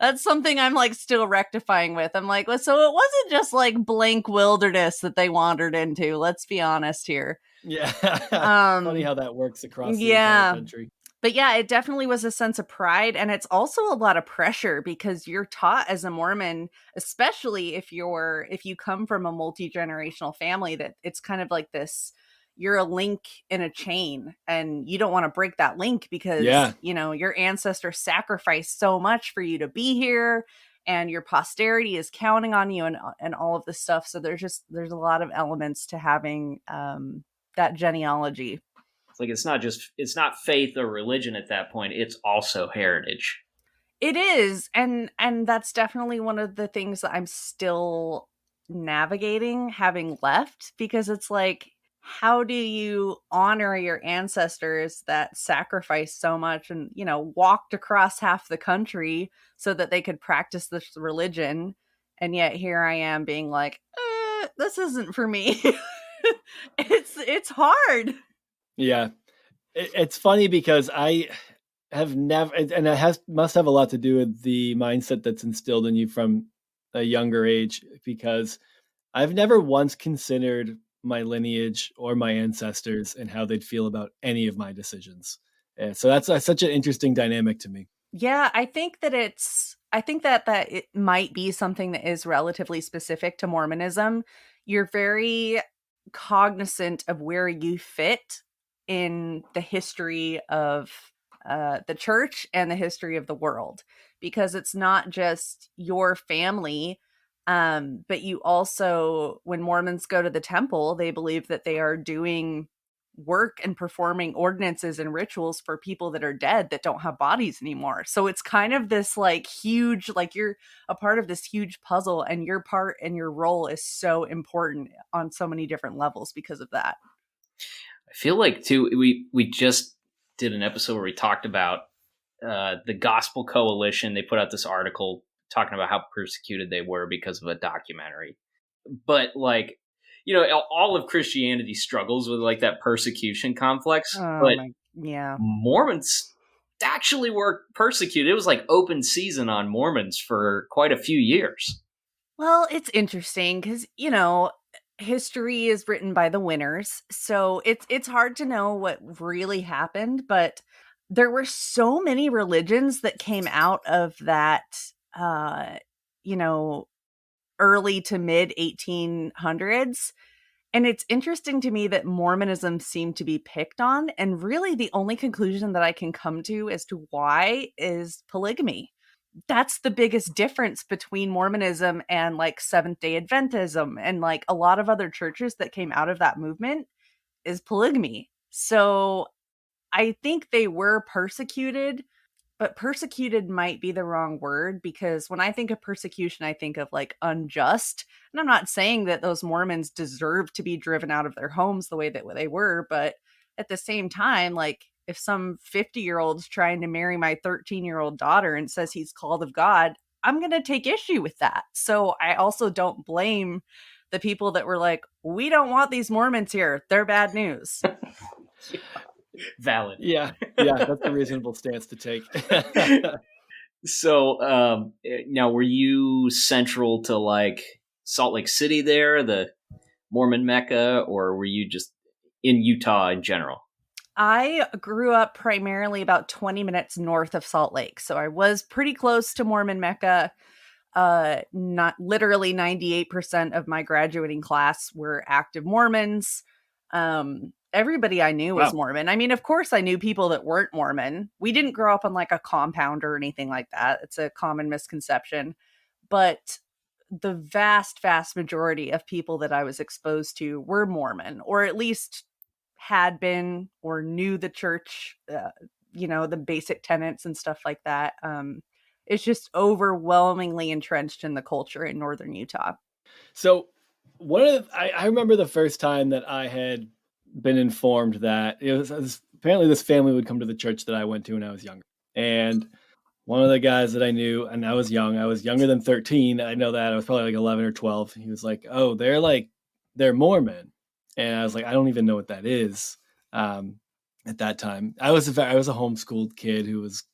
that's something I'm like still rectifying with. I'm like, well, so it wasn't just like blank wilderness that they wandered into. Let's be honest here. Yeah. Funny Um, how that works across the entire yeah. country. But yeah, it definitely was a sense of pride. And it's also a lot of pressure because you're taught as a Mormon, especially if you come from a multi-generational family, that it's kind of like this, you're a link in a chain and you don't want to break that link because, Yeah. Your ancestors sacrificed so much for you to be here and your posterity is counting on you and all of this stuff. So there's a lot of elements to having that genealogy. Like it's not faith or religion at that point. It's also heritage. It is, and that's definitely one of the things that I'm still navigating having left, because it's like, how do you honor your ancestors that sacrificed so much and, walked across half the country so that they could practice this religion, and yet here I am being like, this isn't for me. It's hard. Yeah. It's funny because I have never, and must have a lot to do with the mindset that's instilled in you from a younger age, because I've never once considered my lineage or my ancestors and how they'd feel about any of my decisions. So that's such an interesting dynamic to me. Yeah, I think that it might be something that is relatively specific to Mormonism. You're very cognizant of where you fit in the history of the church and the history of the world, because it's not just your family But you also, when Mormons go to the temple, they believe that they are doing work and performing ordinances and rituals for people that are dead that don't have bodies anymore. So it's kind of this like huge, like you're a part of this huge puzzle, and your part and your role is so important on so many different levels because of that. I feel like too we just did an episode where we talked about the Gospel Coalition. They put out this article talking about how persecuted they were because of a documentary. But like, all of Christianity struggles with like that persecution complex. Oh But my, yeah. Mormons actually were persecuted. It was like open season on Mormons for quite a few years. Well, it's interesting because, history is written by the winners. So it's hard to know what really happened, but there were so many religions that came out of that uh, you know, early to mid 1800s. And it's interesting to me that Mormonism seemed to be picked on. And really, the only conclusion that I can come to as to why is polygamy. That's the biggest difference between Mormonism and like Seventh day Adventism and like a lot of other churches that came out of that movement is polygamy. So I think they were persecuted, but persecuted might be the wrong word, because when I think of persecution, I think of like unjust. And I'm not saying that those Mormons deserve to be driven out of their homes the way that they were, but at the same time, like if some 50-year-old's trying to marry my 13-year-old daughter and says he's called of God, I'm going to take issue with that. So I also don't blame the people that were like, we don't want these Mormons here. They're bad news. Valid. Yeah, that's a reasonable stance to take. So now, were you central to like Salt Lake City there, the Mormon Mecca, or were you just in Utah in general? I grew up primarily about 20 minutes north of Salt Lake. So I was pretty close to Mormon Mecca. Not literally 98% of my graduating class were active Mormons. Everybody I knew was Wow. Mormon. I mean, of course, I knew people that weren't Mormon. We didn't grow up on like a compound or anything like that. It's a common misconception. But the vast, vast majority of people that I was exposed to were Mormon, or at least had been or knew the church, the basic tenets and stuff like that. It's just overwhelmingly entrenched in the culture in northern Utah. So I remember the first time that I had been informed that apparently this family would come to the church that I went to when I was younger. And one of the guys that I knew, and I was younger than 13. I know that I was probably like 11 or 12. He was like, "Oh, they're Mormon." And I was like, "I don't even know what that is." At that time, I was a homeschooled kid who was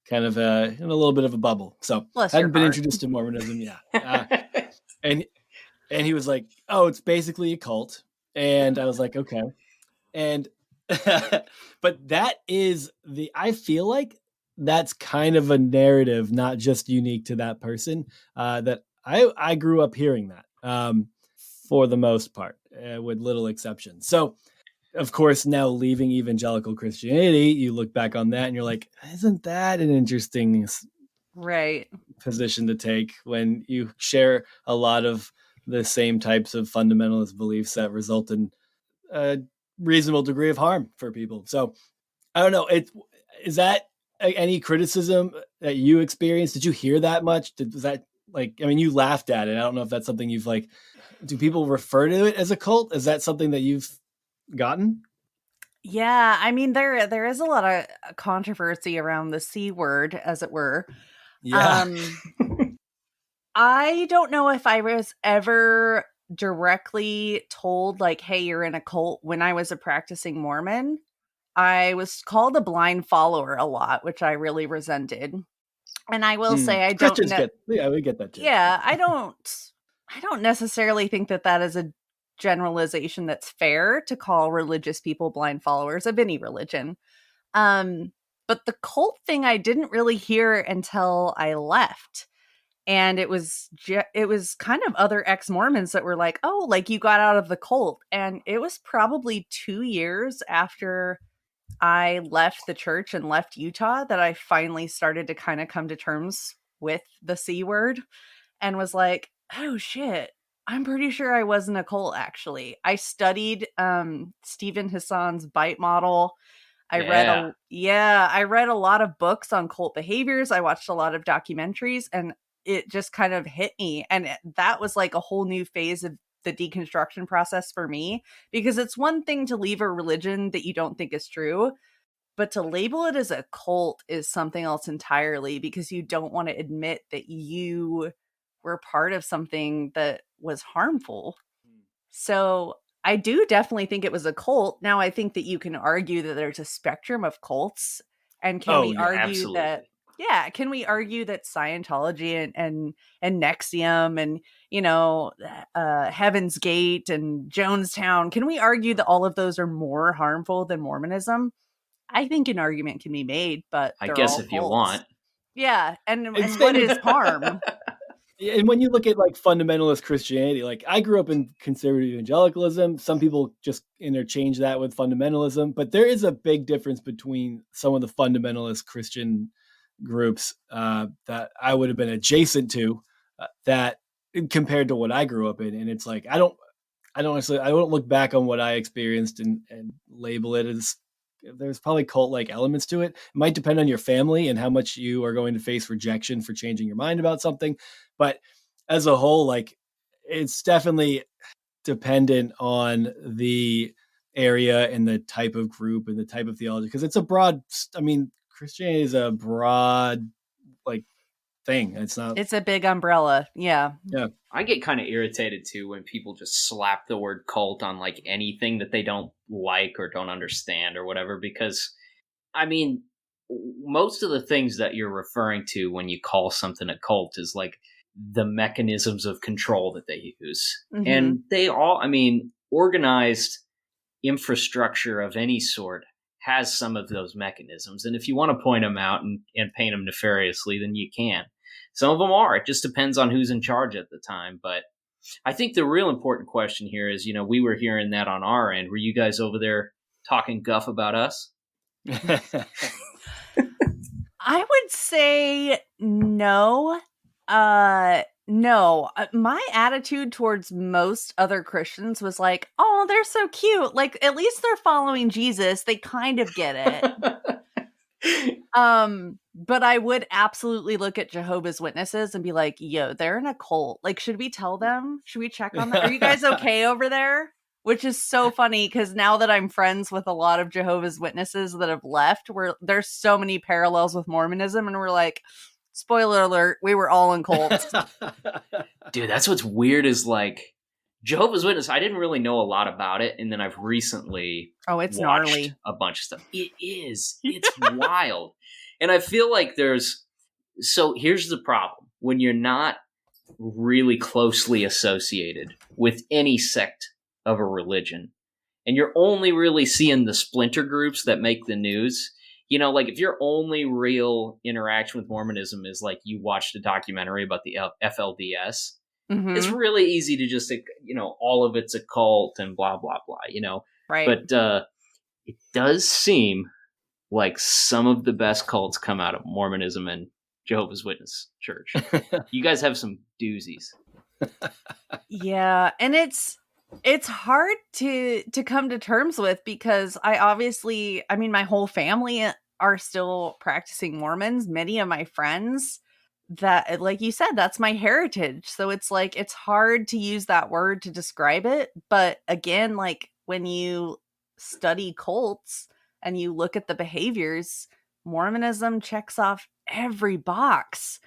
kind of in a little bit of a bubble. So Bless your hadn't been heart. introduced to Mormonism. Yeah. And he was like, "Oh, it's basically a cult." And I was like, "Okay." And but I feel like that's kind of a narrative, not just unique to that person. That I grew up hearing that for the most part, with little exceptions. So, of course, now leaving evangelical Christianity, you look back on that and you're like, isn't that an interesting Right. position to take when you share a lot of the same types of fundamentalist beliefs that result in a reasonable degree of harm for people? So I don't know. Is that any criticism that you experienced? Did you hear that much? Was that like, I mean, you laughed at it. I don't know if that's something you've like, do people refer to it as a cult? Is that something that you've gotten? Yeah, I mean there is a lot of controversy around the C word, as it were. Yeah. Um I don't know if I was ever directly told like, "Hey, you're in a cult," when I was a practicing Mormon. I was called a blind follower a lot, which I really resented. And I will say I don't Christians know. yeah, we get that too. Yeah, I don't necessarily think that that is a generalization that's fair to call religious people blind followers of any religion. Um but the cult thing I didn't really hear until I left. And it was kind of other ex-Mormons that were like, "Oh, like you got out of the cult." And it was probably 2 years after I left the church and left Utah that I finally started to kind of come to terms with the C word, and was like, Oh shit. I'm pretty sure I was in a cult actually. I studied Stephen Hassan's bite model. Yeah. I read a lot of books on cult behaviors. I watched a lot of documentaries and it just kind of hit me and that was like a whole new phase of the deconstruction process for me because it's one thing to leave a religion that you don't think is true, but to label it as a cult is something else entirely because you don't want to admit that you were part of something that was harmful. So I do definitely think it was a cult. Now I think that you can argue that there's a spectrum of cults. And can Oh we yeah. argue that Absolutely. yeah, can we argue that Scientology and Nexium and Heaven's Gate and Jonestown, can we argue that all of those are more harmful than Mormonism? I think an argument can be made, but I they're guess all if you cults. want. Yeah, It's and what and is harm? And when you look at like fundamentalist Christianity, like I grew up in conservative evangelicalism. Some people just interchange that with fundamentalism, but there is a big difference between some of the fundamentalist Christian groups that I would have been adjacent to that compared to what I grew up in. And it's like I don't look back on what I experienced and label it as there's probably cult like elements to it. It might depend on your family and how much you are going to face rejection for changing your mind about something. But as a whole, like it's definitely dependent on the area and the type of group and the type of theology because it's a broad. I mean, Christianity is a broad like thing. It's not. It's a big umbrella. Yeah. Yeah. I get kind of irritated too when people just slap the word cult on like anything that they don't like or don't understand or whatever, because I mean, most of the things that you're referring to when you call something a cult is like the mechanisms of control that they use. Mm-hmm. And they all, I mean, organized infrastructure of any sort has some of those mechanisms. And if you want to point them out and paint them nefariously, then you can. Some of them are. It just depends on who's in charge at the time. But I think the real important question here is, we were hearing that on our end. Were you guys over there talking guff about us? I would say no. No. My attitude towards most other Christians was like, "Oh, they're so cute. Like at least they're following Jesus. They kind of get it." But I would absolutely look at Jehovah's Witnesses and be like, "Yo, they're in a cult. Like should we tell them? Should we check on them? Are you guys okay over there?" Which is so funny because now that I'm friends with a lot of Jehovah's Witnesses that have left, there's so many parallels with Mormonism, and we're like, spoiler alert, we were all in cults. Dude, that's what's weird is like Jehovah's Witness, I didn't really know a lot about it, and then I've recently Oh, it's watched gnarly. a bunch of stuff. It is. It's wild. And I feel like so here's the problem. When you're not really closely associated with any sect of a religion, and you're only really seeing the splinter groups that make the news, like if your only real interaction with Mormonism is like you watched a documentary about the FLDS, it's Mm-hmm. really easy to just, all of it's a cult and blah, blah, blah. Right. But it does seem like some of the best cults come out of Mormonism and Jehovah's Witness Church. You guys have some doozies. Yeah, and it's hard to come to terms with because I mean my whole family are still practicing Mormons. Many of my friends that like you said that's my heritage. So it's like it's hard to use that word to describe it, but again like when you study cults and you look at the behaviors, Mormonism checks off every box.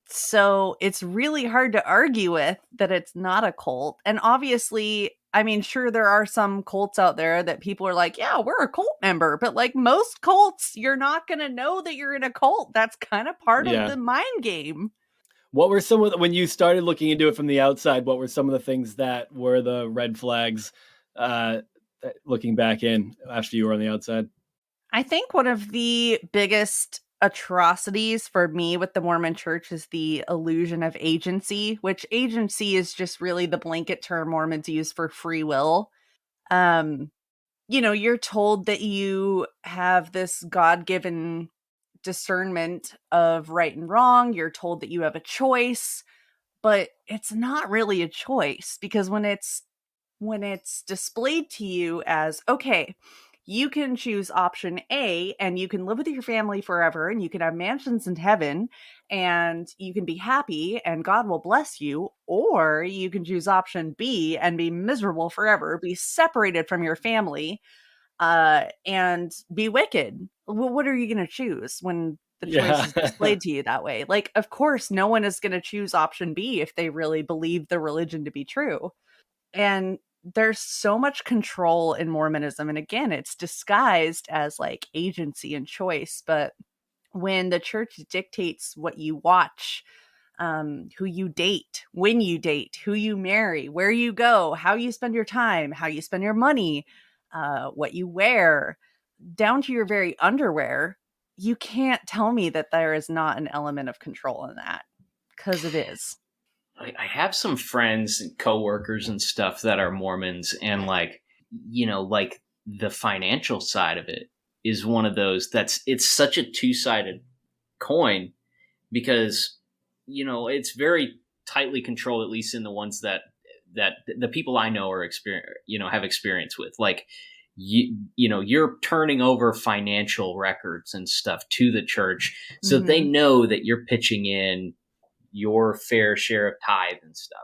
So it's really hard to argue with that it's not a cult. And obviously, I mean, sure, there are some cults out there that people are like, yeah, we're a cult member. But like most cults, you're not going to know that you're in a cult. That's kind of part of Yeah. the mind game. What were some of when you started looking into it from the outside? What were some of the things that were the red flags? Looking back in after you were on the outside. I think one of the biggest atrocities for me with the Mormon church is the illusion of agency, which agency is just really the blanket term Mormons use for free will. Um, you're told that you have this God-given discernment of right and wrong. You're told that you have a choice, but it's not really a choice, because when it's displayed to you as, okay, you can choose option A and you can live with your family forever and you can have mansions in heaven and you can be happy and God will bless you, or you can choose option B and be miserable forever, be separated from your family, and be wicked. Well, what are you going to choose when the choice Yeah. is displayed to you that way? Like, of course, no one is going to choose option B if they really believe the religion to be true. And there's so much control in Mormonism. And again, it's disguised as like agency and choice. But when the church dictates what you watch, who you date, when you date, who you marry, where you go, how you spend your time, how you spend your money, what you wear, down to your very underwear, you can't tell me that there is not an element of control in that, because it is. I have some friends and coworkers and stuff that are Mormons, and like, like the financial side of it is one of those it's such a two-sided coin, because it's very tightly controlled, at least in the ones that the people I know are have experience with. Like, you're turning over financial records and stuff to the church, so they know that you're pitching in your fair share of tithe and stuff.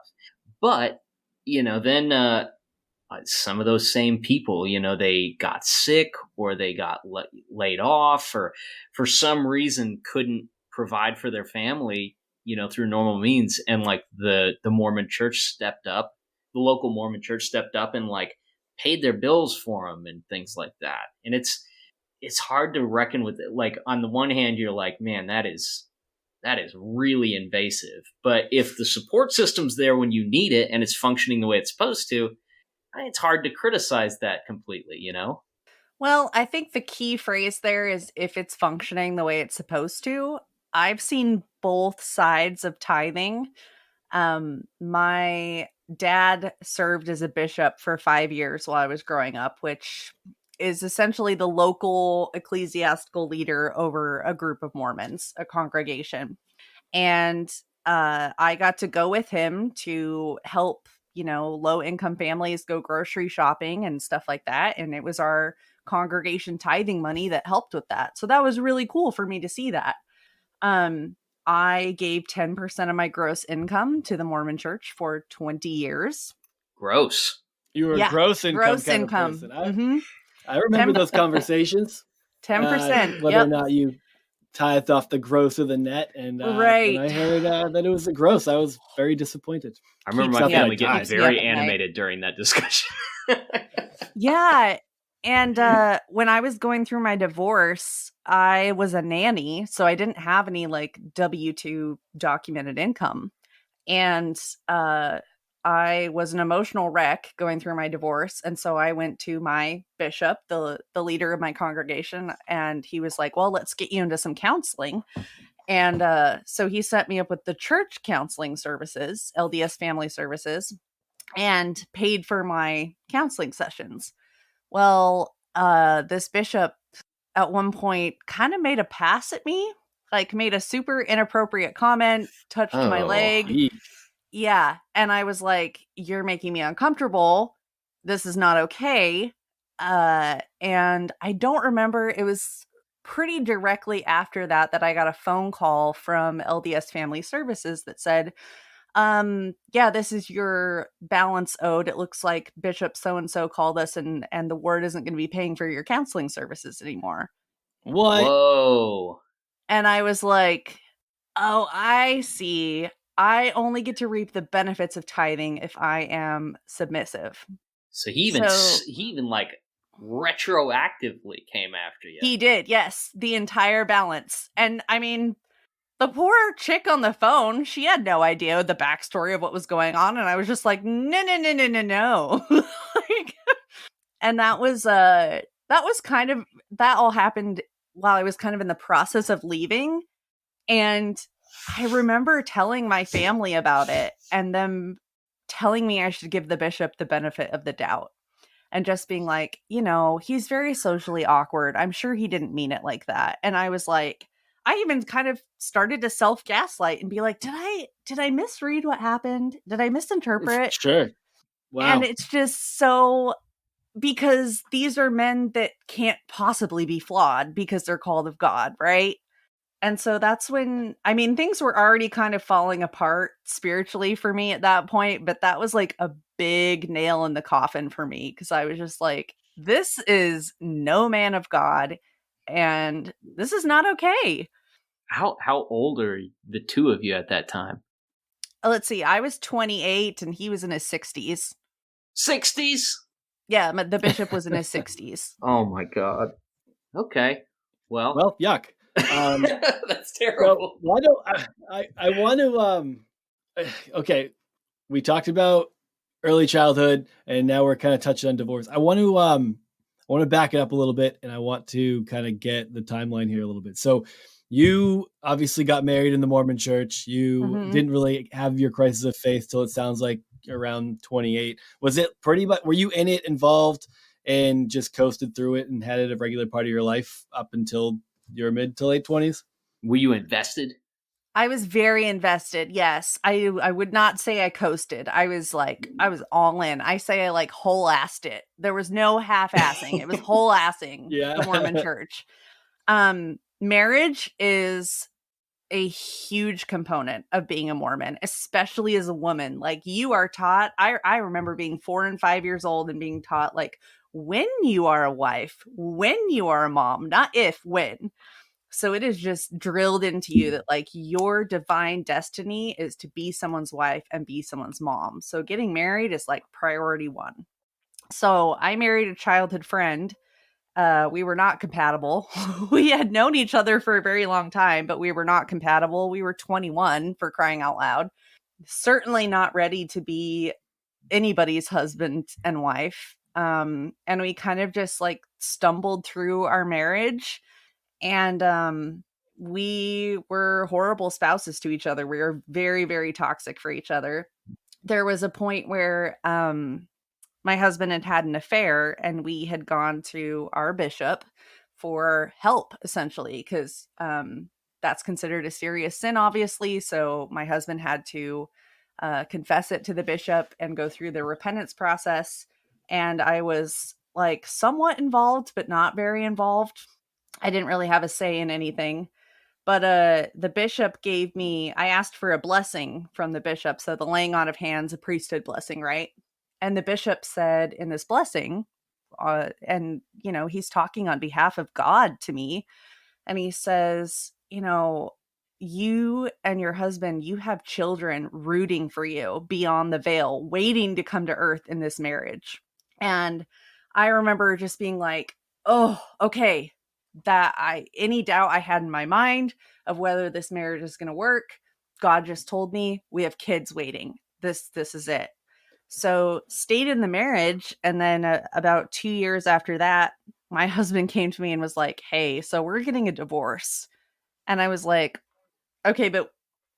But then some of those same people, they got sick or they got laid off, or for some reason couldn't provide for their family, through normal means. And like the Mormon church stepped up, the local Mormon church stepped up and like paid their bills for them and things like that. And it's hard to reckon with it. Like, on the one hand, you're like, man, that is really invasive. But if the support system's there when you need it and it's functioning the way it's supposed to, it's hard to criticize that completely. Well, I think the key phrase there is if it's functioning the way it's supposed to. I've seen both sides of tithing. My dad served as a bishop for 5 years while I was growing up, which is essentially the local ecclesiastical leader over a group of Mormons, a congregation. And I got to go with him to help, low income families go grocery shopping and stuff like that. And it was our congregation tithing money that helped with that. So that was really cool for me to see that. Um, I gave 10% of my gross income to the Mormon church for 20 years. Gross. You were a Yeah, gross income gross kind income. of person. I remember 10, those conversations. 10%. Whether or Yep. not you tithed off the gross of the net. And when Right. I heard that it was a gross, I was very disappointed. I remember Keeps my me up- family getting keeps me very up at night. animated during that discussion. Yeah. And when I was going through my divorce, I was a nanny, so I didn't have any like W-2 documented income. And I was an emotional wreck going through my divorce. And so I went to my bishop, the leader of my congregation, and he was like, well, let's get you into some counseling. And so he set me up with the church counseling services, LDS Family Services, and paid for my counseling sessions. Well, this bishop at one point kind of made a pass at me, like made a super inappropriate comment, touched my leg. Yeesh. Yeah. And I was like, you're making me uncomfortable. This is not okay. And I don't remember, it was pretty directly after that I got a phone call from LDS Family Services that said, yeah, this is your balance owed. It looks like Bishop so and so called us and the ward isn't going to be paying for your counseling services anymore. What? Whoa. And I was like, oh, I see. I only get to reap the benefits of tithing if I am submissive. So he even like retroactively came after you. He did, yes, the entire balance. And I mean, the poor chick on the phone, she had no idea the backstory of what was going on. And I was just like, no. Like, and that was kind of, that all happened while I was kind of in the process of leaving. And I remember telling my family about it and them telling me I should give the bishop the benefit of the doubt. And just being like, he's very socially awkward. I'm sure he didn't mean it like that. And I was like, I even kind of started to self-gaslight and be like, did I misread what happened? Did I misinterpret? Sure. Wow. And it's just so, because these are men that can't possibly be flawed because they're called of God, right? And so that's when, I mean, things were already kind of falling apart spiritually for me at that point, but that was like a big nail in the coffin for me, because I was just like, this is no man of God, and this is not okay. How old are the two of you at that time? Let's see, I was 28 and he was in his 60s. 60s? Yeah, the bishop was in his 60s. Oh my God. Okay. Well, yuck. That's terrible. So why don't I want to okay, we talked about early childhood and now we're kind of touching on divorce. I want to back it up a little bit, and I want to kind of get the timeline here a little bit. So you obviously got married in the Mormon church. You didn't really have your crisis of faith till it sounds like around 28. Was it pretty much, were you in it, involved, and just coasted through it and had it a regular part of your life up until your mid to late 20s? Were you invested? I was very invested. Yes. I would not say I coasted. I was all in. I say I like whole assed it. There was no half assing. It was whole assing the Mormon church. Marriage is a huge component of being a Mormon, especially as a woman. Like, you are taught, I remember being 4 and 5 years old and being taught, like, when you are a wife, when you are a mom, not if, when. So it is just drilled into you that, like, your divine destiny is to be someone's wife and be someone's mom. So getting married is like priority one. So I married a childhood friend. We were not compatible. We had known each other for a very long time, but we were not compatible. We were 21, for crying out loud. Certainly not ready to be anybody's husband and wife. And we kind of just like stumbled through our marriage. And we were horrible spouses to each other. We were very, very toxic for each other. There was a point where my husband had an affair, and we had gone to our bishop for help, essentially, because that's considered a serious sin, obviously. So my husband had to confess it to the bishop and go through the repentance process. And I was like somewhat involved, but not very involved. I didn't really have a say in anything. But the bishop gave me, I asked for a blessing from the bishop. So the laying on of hands, a priesthood blessing, right? And the bishop said in this blessing, and, you know, he's talking on behalf of God to me. And he says, you know, you and your husband, you have children rooting for you beyond the veil, waiting to come to earth in this marriage. And I remember just being like, oh, okay, any doubt I had in my mind of whether this marriage is going to work, God just told me, we have kids waiting. This is it. So stayed in the marriage. And then about 2 years after that, my husband came to me and was like, hey, so we're getting a divorce. And I was like, okay, but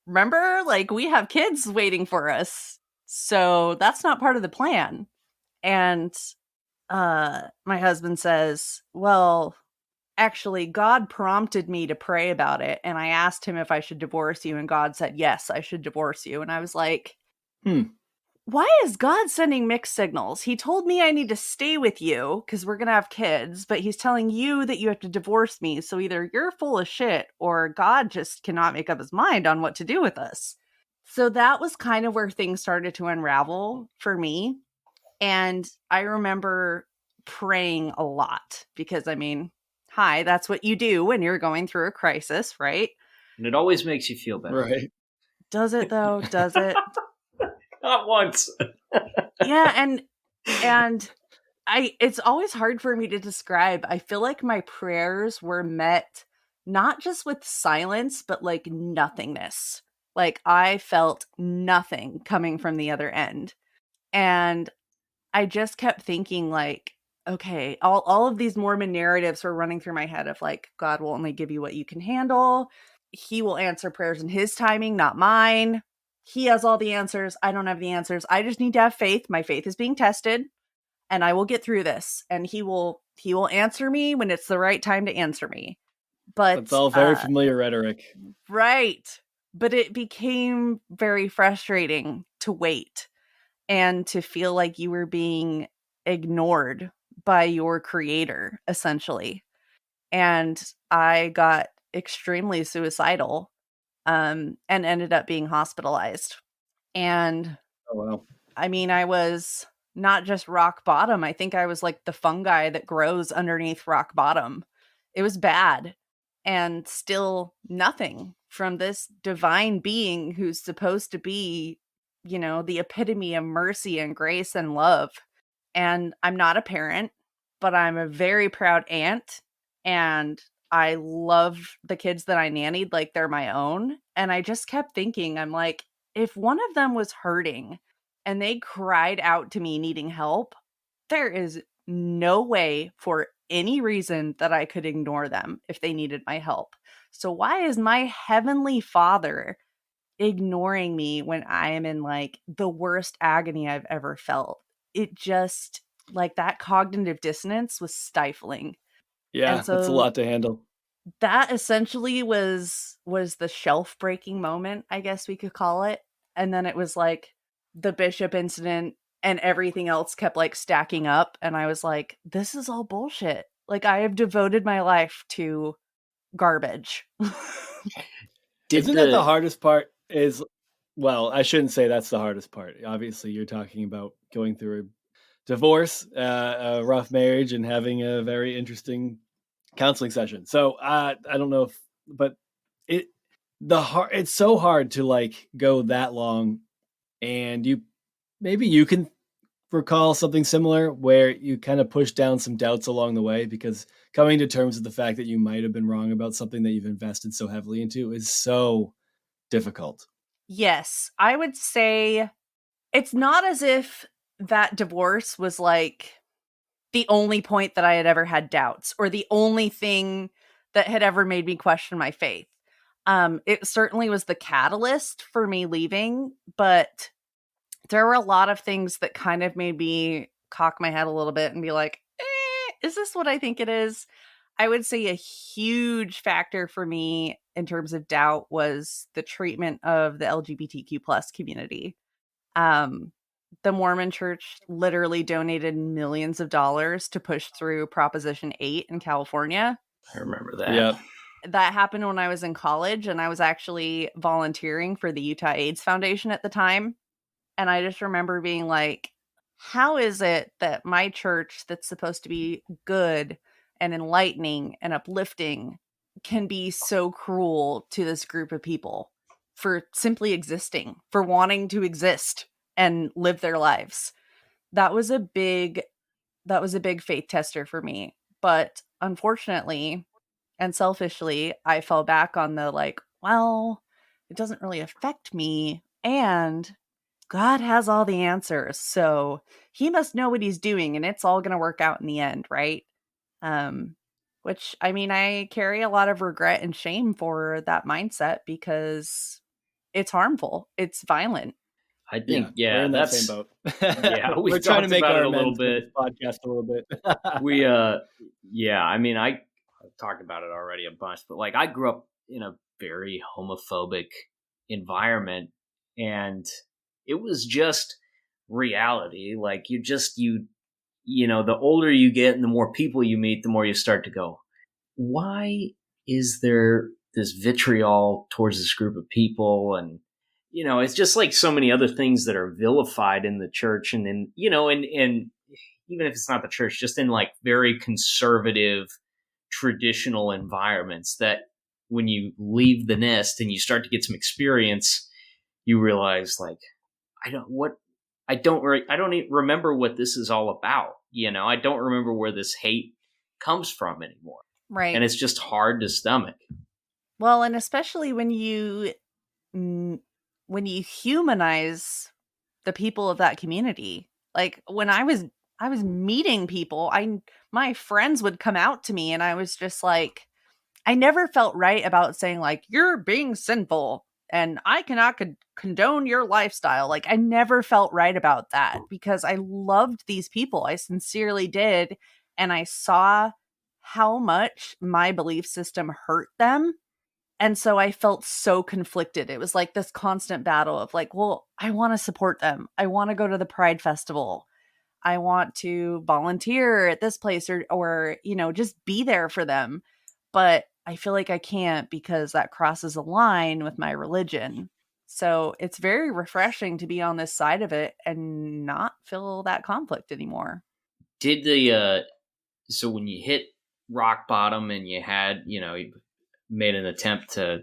remember, like, we have kids waiting for us. So that's not part of the plan. And my husband says, well, actually, God prompted me to pray about it. And I asked him if I should divorce you. And God said, yes, I should divorce you. And I was like, why is God sending mixed signals? He told me I need to stay with you because we're going to have kids, but he's telling you that you have to divorce me. So either you're full of shit or God just cannot make up his mind on what to do with us. So that was kind of where things started to unravel for me. And I remember praying a lot because, I mean, hi, that's what you do when you're going through a crisis, right? And it always makes you feel better. Right. Does it though? Does it? Not once. Yeah, and it's always hard for me to describe. I feel like my prayers were met not just with silence, but like nothingness. Like I felt nothing coming from the other end. And I just kept thinking, like, okay, all of these Mormon narratives were running through my head of like, God will only give you what you can handle. He will answer prayers in his timing, not mine. He has all the answers. I don't have the answers. I just need to have faith. My faith is being tested, and I will get through this. And he will answer me when it's the right time to answer me. But That's all very familiar rhetoric. right. But it became very frustrating to wait and to feel like you were being ignored by your creator, essentially. And I got extremely suicidal, and ended up being hospitalized. And Oh, wow. I mean, I was not just rock bottom. I think I was like the fungi that grows underneath rock bottom. It was bad. And still nothing from this divine being who's supposed to be, the epitome of mercy and grace and love. And I'm not a parent, but I'm a very proud aunt. And I love the kids that I nannied like they're my own. And I just kept thinking, I'm like, if one of them was hurting and they cried out to me needing help, there is no way for any reason that I could ignore them if they needed my help. So why is my heavenly Father ignoring me when I am in like the worst agony I've ever felt? It just, like, that cognitive dissonance was stifling. Yeah, And that's a so lot to handle. that essentially was the shelf breaking moment, I guess we could call it. And then it was like the bishop incident and everything else kept like stacking up, and I was like, this is all bullshit. Like, I have devoted my life to garbage. Isn't that the hardest part? Well, I shouldn't say that's the hardest part. Obviously, you're talking about going through a divorce, a rough marriage, and having a very interesting counseling session. So I don't know but it's so hard to like go that long, and maybe you can recall something similar where you kind of push down some doubts along the way, because coming to terms with the fact that you might have been wrong about something that you've invested so heavily into is so difficult. Yes, I would say it's not as if that divorce was like the only point that I had ever had doubts or the only thing that had ever made me question my faith. It certainly was the catalyst for me leaving, but there were a lot of things that kind of made me cock my head a little bit and be like, is this what I think it is? I would say a huge factor for me in terms of doubt was the treatment of the LGBTQ plus community. Um, the Mormon Church literally donated millions of dollars to push through Proposition 8 in California. I remember that. Yeah. That happened when I was in college, and I was actually volunteering for the Utah AIDS Foundation at the time. And I just remember being like, how is it that my church, that's supposed to be good and enlightening and uplifting, can be so cruel to this group of people for simply existing, for wanting to exist and live their lives? That was a big faith tester for me. But unfortunately and selfishly, I fell back on the like, well, it doesn't really affect me, and God has all the answers, so he must know what he's doing, and it's all going to work out in the end, right? Which, I mean, I carry a lot of regret and shame for that mindset because it's harmful. It's violent. I think, we're in that that's same boat. Yeah, we're trying to make about our it a little amends for bit. this podcast a little bit. I mean, I've talked about it already a bunch, but like I grew up in a very homophobic environment, and it was just reality. Like the older you get and the more people you meet, the more you start to go, why is there this vitriol towards this group of people? And it's just like so many other things that are vilified in the church, and then and even if it's not the church, just in like very conservative traditional environments, that when you leave the nest and you start to get some experience, you realize like, I don't even remember what this is all about. I don't remember where this hate comes from anymore. Right. And it's just hard to stomach. Well, and especially when you humanize the people of that community. Like, when I was meeting people, my friends would come out to me, and I was just like, I never felt right about saying like, you're being sinful and I cannot condone your lifestyle. Like, I never felt right about that because I loved these people. I sincerely did. And I saw how much my belief system hurt them. And so I felt so conflicted. It was like this constant battle of like, well, I want to support them. I want to go to the Pride Festival. I want to volunteer at this place or, you know, just be there for them. But I feel like I can't because that crosses a line with my religion. So it's very refreshing to be on this side of it and not feel that conflict anymore. Did the so when you hit rock bottom and you had, you know, you made an attempt to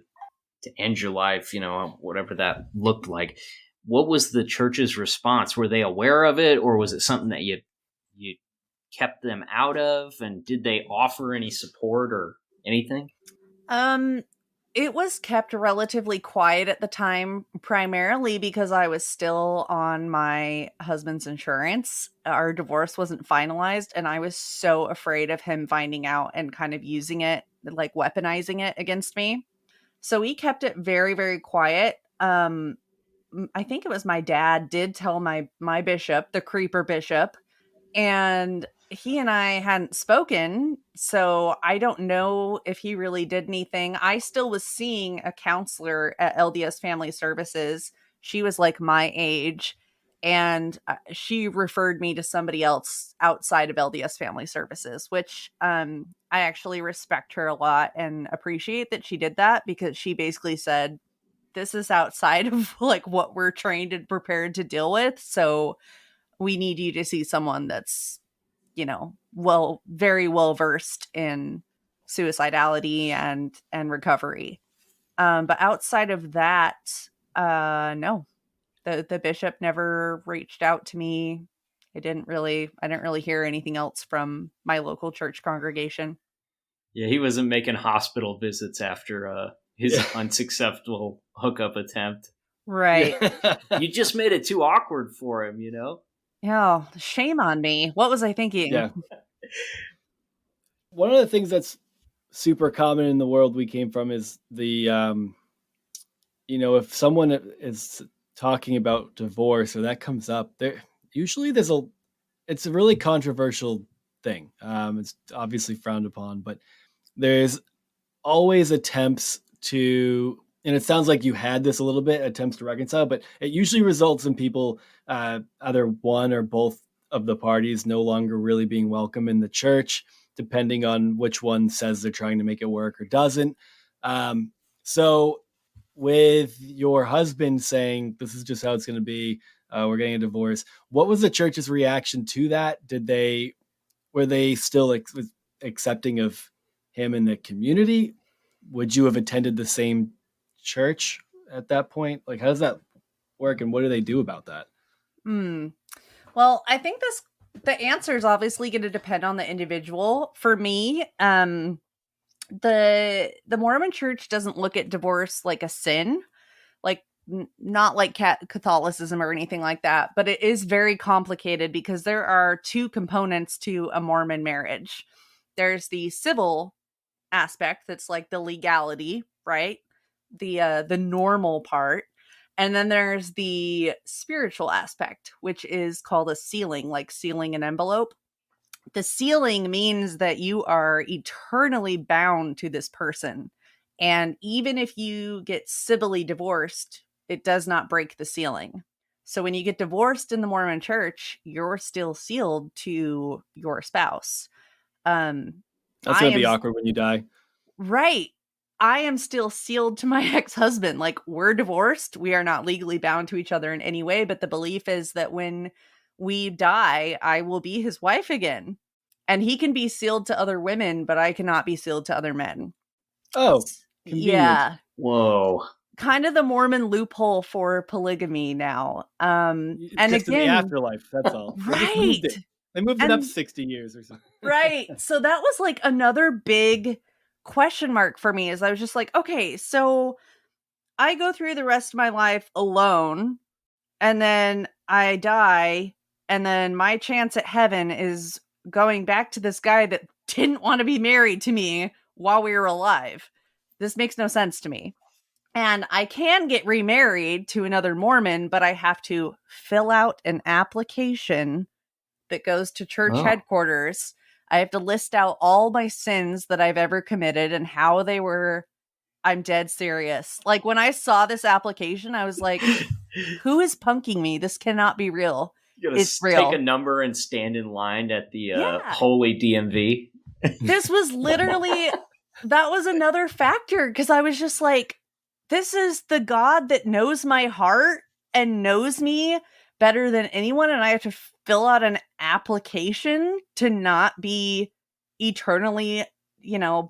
end your life, you know, whatever that looked like, what was the church's response? Were they aware of it, or was it something that you kept them out of? And did they offer any support or anything? It was kept relatively quiet at the time, primarily because I was still on my husband's insurance. Our divorce wasn't finalized, and I was so afraid of him finding out and kind of using it, like weaponizing it against me. So we kept it very, very quiet. I think it was my dad did tell my bishop, the creeper bishop, and he and I hadn't spoken, so I don't know if he really did anything. I still was seeing a counselor at LDS Family Services. She was like my age, and she referred me to somebody else outside of LDS Family Services, which I actually respect her a lot and appreciate that she did that, because she basically said, this is outside of like what we're trained and prepared to deal with. So we need you to see someone that's, you know, very well versed in suicidality and recovery. But outside of that, no, the bishop never reached out to me. I didn't really hear anything else from my local church congregation. Yeah, he wasn't making hospital visits after his unsuccessful hookup attempt. Right. You just made it too awkward for him, you know? Yeah, shame on me. What was I thinking? Yeah. One of the things that's super common in the world we came from is the, you know, if someone is talking about divorce or that comes up, there usually it's a really controversial thing. It's obviously frowned upon, but there's always attempts to, and it sounds like you had this a little bit, attempts to reconcile, but it usually results in people, either one or both of the parties no longer really being welcome in the church, depending on which one says they're trying to make it work or doesn't. So with your husband saying, this is just how it's going to be, we're getting a divorce, what was the church's reaction to that? Were they still accepting of him in the community? Would you have attended the same church at that point? Like, how does that work, and what do they do about that? Well, I think the answer is obviously going to depend on the individual. For me, the Mormon Church doesn't look at divorce like a sin, like not like Catholicism or anything like that, but it is very complicated because there are two components to a Mormon marriage. There's the civil aspect, that's like the legality, right? The normal part. And then there's the spiritual aspect, which is called a sealing, like sealing an envelope. The sealing means that you are eternally bound to this person. And even if you get civilly divorced, it does not break the sealing. So when you get divorced in the Mormon Church, you're still sealed to your spouse. That's going to be awkward when you die. Right. I am still sealed to my ex-husband. Like, we're divorced. We are not legally bound to each other in any way. But the belief is that when we die, I will be his wife again. And he can be sealed to other women, but I cannot be sealed to other men. Oh, convenient. Yeah. Whoa. Kind of the Mormon loophole for polygamy now. And just again, in the afterlife, that's all. Right. They moved it up 60 years or something. Right. So that was like another big question mark for me, is I was just like, okay, so I go through the rest of my life alone, and then I die, and then my chance at heaven is going back to this guy that didn't want to be married to me while we were alive. This makes no sense to me. And I can get remarried to another Mormon, but I have to fill out an application that goes to church headquarters. I have to list out all my sins that I've ever committed and how they were. I'm dead serious. Like, when I saw this application, I was like, who is punking me? This cannot be real. You gotta It's take real. a number and stand in line at the Yeah. holy DMV. This was literally, that was another factor, because I was just like, this is the God that knows my heart and knows me better than anyone, and I have to fill out an application to not be eternally,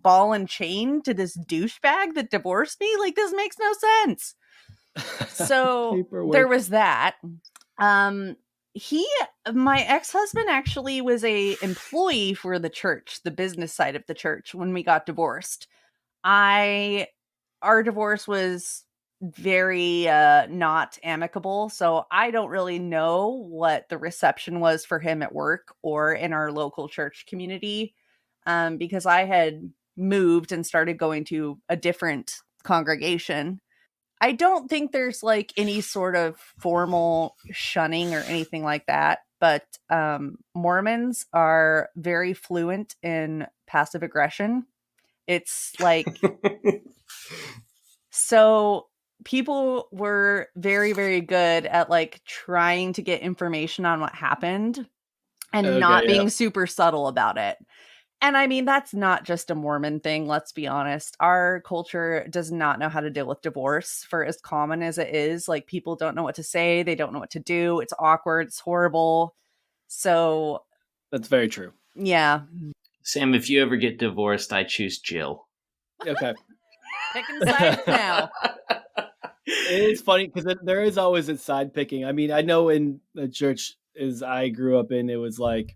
ball and chain to this douchebag that divorced me. Like, this makes no sense. So there was that. My ex-husband actually was a employee for the church, the business side of the church, when we got divorced. Our divorce was very not amicable, so I don't really know what the reception was for him at work or in our local church community, because I had moved and started going to a different congregation. I don't think there's like any sort of formal shunning or anything like that, but Mormons are very fluent in passive aggression. It's like, so people were very, very good at like trying to get information on what happened and not being super subtle about it. And I mean, that's not just a Mormon thing, let's be honest. Our culture does not know how to deal with divorce, for as common as it is. Like, people don't know what to say. They don't know what to do. It's awkward. It's horrible. So that's very true. Yeah. Sam, if you ever get divorced, I choose Jill. Okay. Picking sides now. It is funny because there is always a side picking. I mean, I know in the church as I grew up in, it was like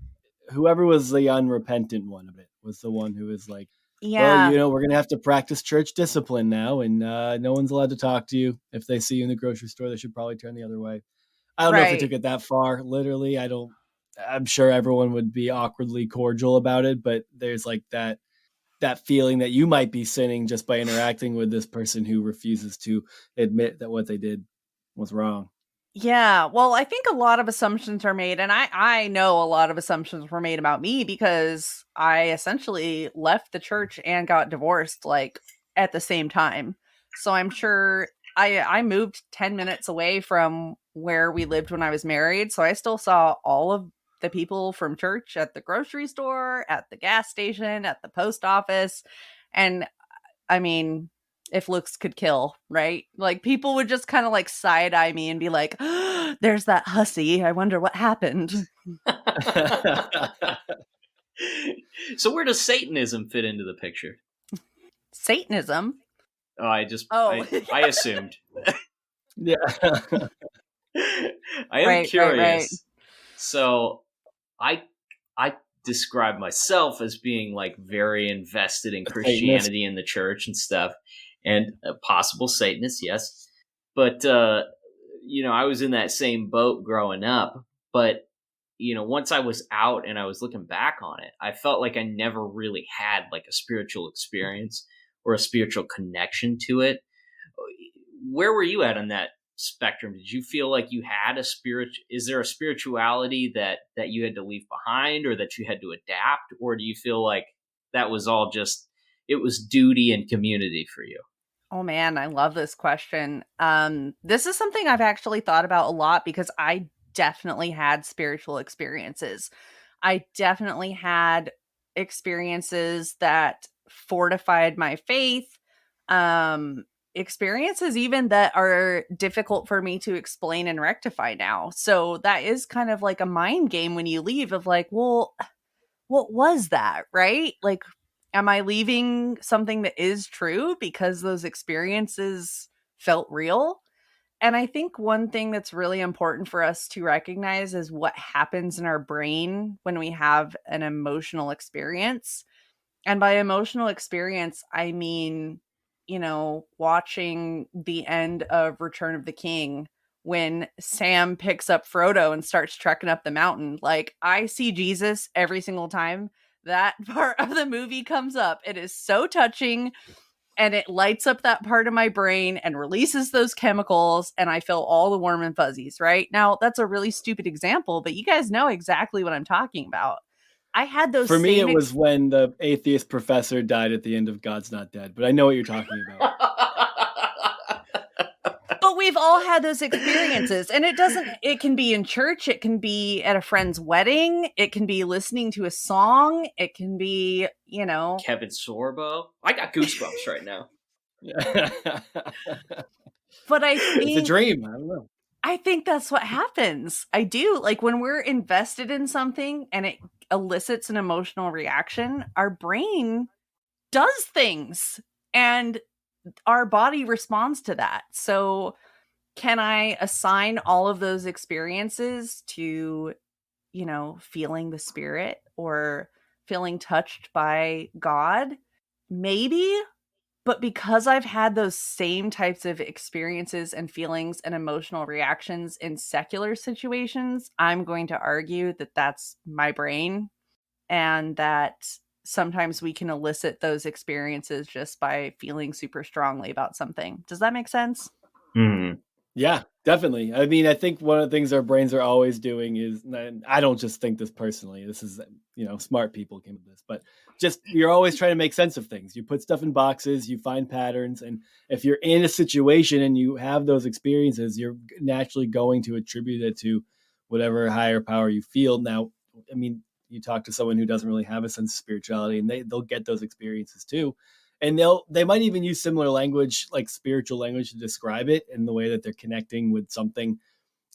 whoever was the unrepentant one of it was the one who was like, yeah, well, we're going to have to practice church discipline now, and no one's allowed to talk to you. If they see you in the grocery store, they should probably turn the other way. I don't know if they took it that far. Literally, I'm sure everyone would be awkwardly cordial about it, but there's like that feeling that you might be sinning just by interacting with this person who refuses to admit that what they did was wrong. Yeah, well, I think a lot of assumptions are made, and I know a lot of assumptions were made about me because I essentially left the church and got divorced like at the same time. So I'm sure I moved 10 minutes away from where we lived when I was married, so I still saw all of the people from church at the grocery store, at the gas station, at the post office, and I mean, if looks could kill, right? Like, people would just kind of like side eye me and be like, oh, there's that hussy. I wonder what happened. So where does Satanism fit into the picture? Satanism? Oh, I assumed. Yeah. I am curious. Right. So I describe myself as being like very invested in Christianity and the church and stuff, and a possible Satanist, yes. But I was in that same boat growing up. But once I was out and I was looking back on it, I felt like I never really had like a spiritual experience or a spiritual connection to it. Where were you at on that spectrum? Did you feel like you had is there a spirituality that you had to leave behind or that you had to adapt, or do you feel like that was all just, it was duty and community for you? Oh man, I love this question. This is something I've actually thought about a lot because I definitely had spiritual experiences. I definitely had experiences that fortified my faith. Experiences even that are difficult for me to explain and rectify now. So that is kind of like a mind game when you leave of like, well, what was that, right? Like, am I leaving something that is true because those experiences felt real? And I think one thing that's really important for us to recognize is what happens in our brain when we have an emotional experience. And by emotional experience, I mean, watching the end of Return of the King when Sam picks up Frodo and starts trekking up the mountain. Like, I see Jesus every single time that part of the movie comes up. It is so touching, and it lights up that part of my brain and releases those chemicals, and I feel all the warm and fuzzies, right? Now, that's a really stupid example, but you guys know exactly what I'm talking about. I had those For me, same it was when the atheist professor died at the end of God's Not Dead, but I know what you're talking about. But we've all had those experiences, and it can be in church, it can be at a friend's wedding, it can be listening to a song, it can be, Kevin Sorbo. I got goosebumps right now. But I It's a think dream. I don't know. I think that's what happens. I do. Like when we're invested in something and it elicits an emotional reaction, our brain does things and our body responds to that. So, can I assign all of those experiences to, feeling the spirit or feeling touched by God? Maybe. But because I've had those same types of experiences and feelings and emotional reactions in secular situations, I'm going to argue that that's my brain, and that sometimes we can elicit those experiences just by feeling super strongly about something. Does that make sense? Mm-hmm. Yeah, definitely. I mean, I think one of the things our brains are always doing is, and I don't just think this personally, this is, smart people came with this, but just you're always trying to make sense of things. You put stuff in boxes, you find patterns. And if you're in a situation and you have those experiences, you're naturally going to attribute it to whatever higher power you feel. Now, I mean, you talk to someone who doesn't really have a sense of spirituality and they'll get those experiences too. And they might even use similar language, like spiritual language, to describe it in the way that they're connecting with something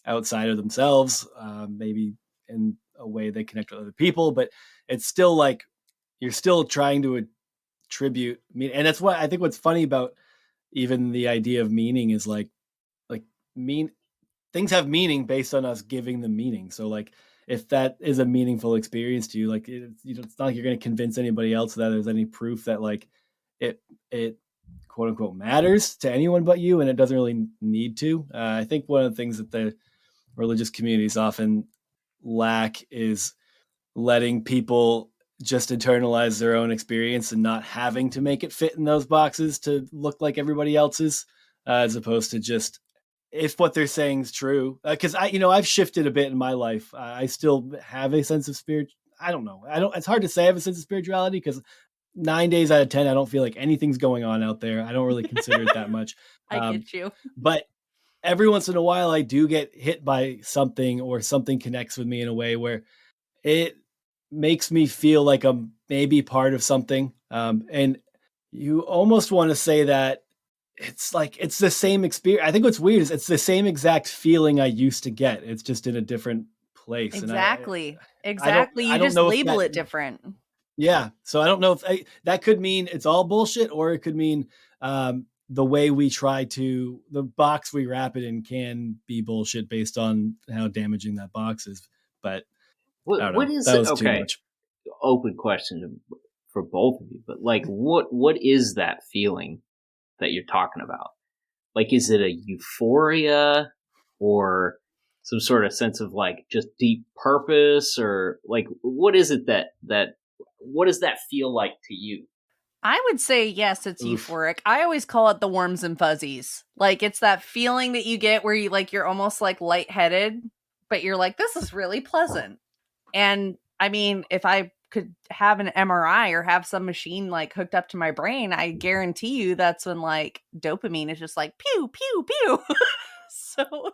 outside of themselves, maybe in a way they connect with other people. But it's still like you're still trying to attribute. I mean, and that's what I think. What's funny about even the idea of meaning is like things have meaning based on us giving them meaning. So like if that is a meaningful experience to you, like it's not like you're going to convince anybody else that there's any proof that like it quote unquote matters to anyone but you, and it doesn't really need to. I think one of the things that the religious communities often lack is letting people just internalize their own experience and not having to make it fit in those boxes to look like everybody else's, as opposed to just if what they're saying is true. Because I've shifted a bit in my life. I still have a sense of spirit. I don't know. It's hard to say I have a sense of spirituality because 9 days out of 10, I don't feel like anything's going on out there. I don't really consider it that much. I get you. But every once in a while, I do get hit by something or something connects with me in a way where it makes me feel like I'm maybe part of something. And you almost want to say that it's like, it's the same experience. I think what's weird is it's the same exact feeling I used to get. It's just in a different place. Exactly. And Exactly. I You don't just know label it different. Yeah. So I don't know if that could mean it's all bullshit, or it could mean the way we the box we wrap it in can be bullshit based on how damaging that box is. But I don't know. What is that was okay? Too much. Open question for both of you, but like, what is that feeling that you're talking about? Like, is it a euphoria or some sort of sense of like just deep purpose, or like what is it that what does that feel like to you? I would say yes, it's Oof. euphoric. I always call it the warms and fuzzies. Like it's that feeling that you get where you're almost like lightheaded, but you're like, this is really pleasant. And I mean, if I could have an MRI or have some machine like hooked up to my brain, I guarantee you that's when like dopamine is just like pew, pew, pew. So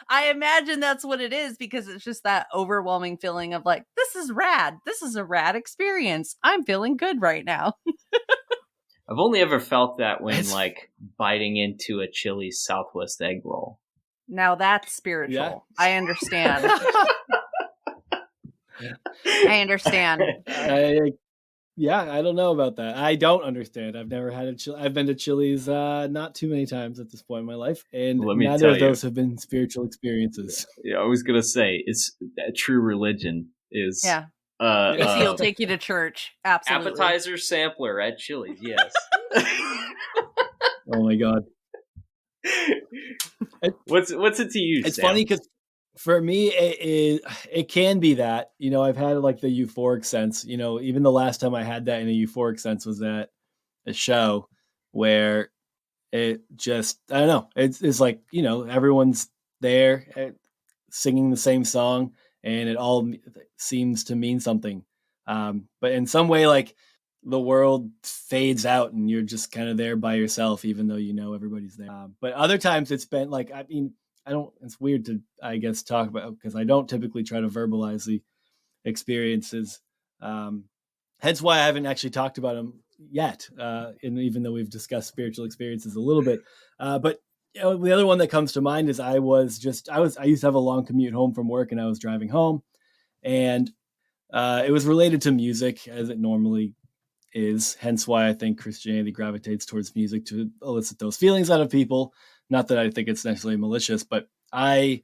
I imagine that's what it is, because it's just that overwhelming feeling of like, this is rad. This is a rad experience. I'm feeling good right now. I've only ever felt that when like biting into a Chili's Southwest egg roll. Now that's spiritual. Yeah. I understand. I understand. I don't know about that. I don't understand. I've never had I've been to Chili's not too many times at this point in my life, and Let me neither tell of those have been spiritual experiences. Yeah, I was gonna say it's a true religion is Yeah. Yeah. He'll take you to church. Absolutely. Appetizer sampler at Chili's, yes. Oh my god. What's it to you? It's Sam? funny because for me, it can be that, I've had like the euphoric sense, even the last time I had that in a euphoric sense was at a show where it just, I don't know. It's like, everyone's there singing the same song and it all seems to mean something. But in some way, like the world fades out and you're just kind of there by yourself, even though you know everybody's there. But other times it's been like, I mean, it's weird to, I guess, talk about because I don't typically try to verbalize the experiences. Hence why I haven't actually talked about them yet. And even though we've discussed spiritual experiences a little bit, but you know, the other one that comes to mind is I used to have a long commute home from work and I was driving home and it was related to music as it normally is. Hence why I think Christianity gravitates towards music to elicit those feelings out of people. Not that I think it's necessarily malicious, but I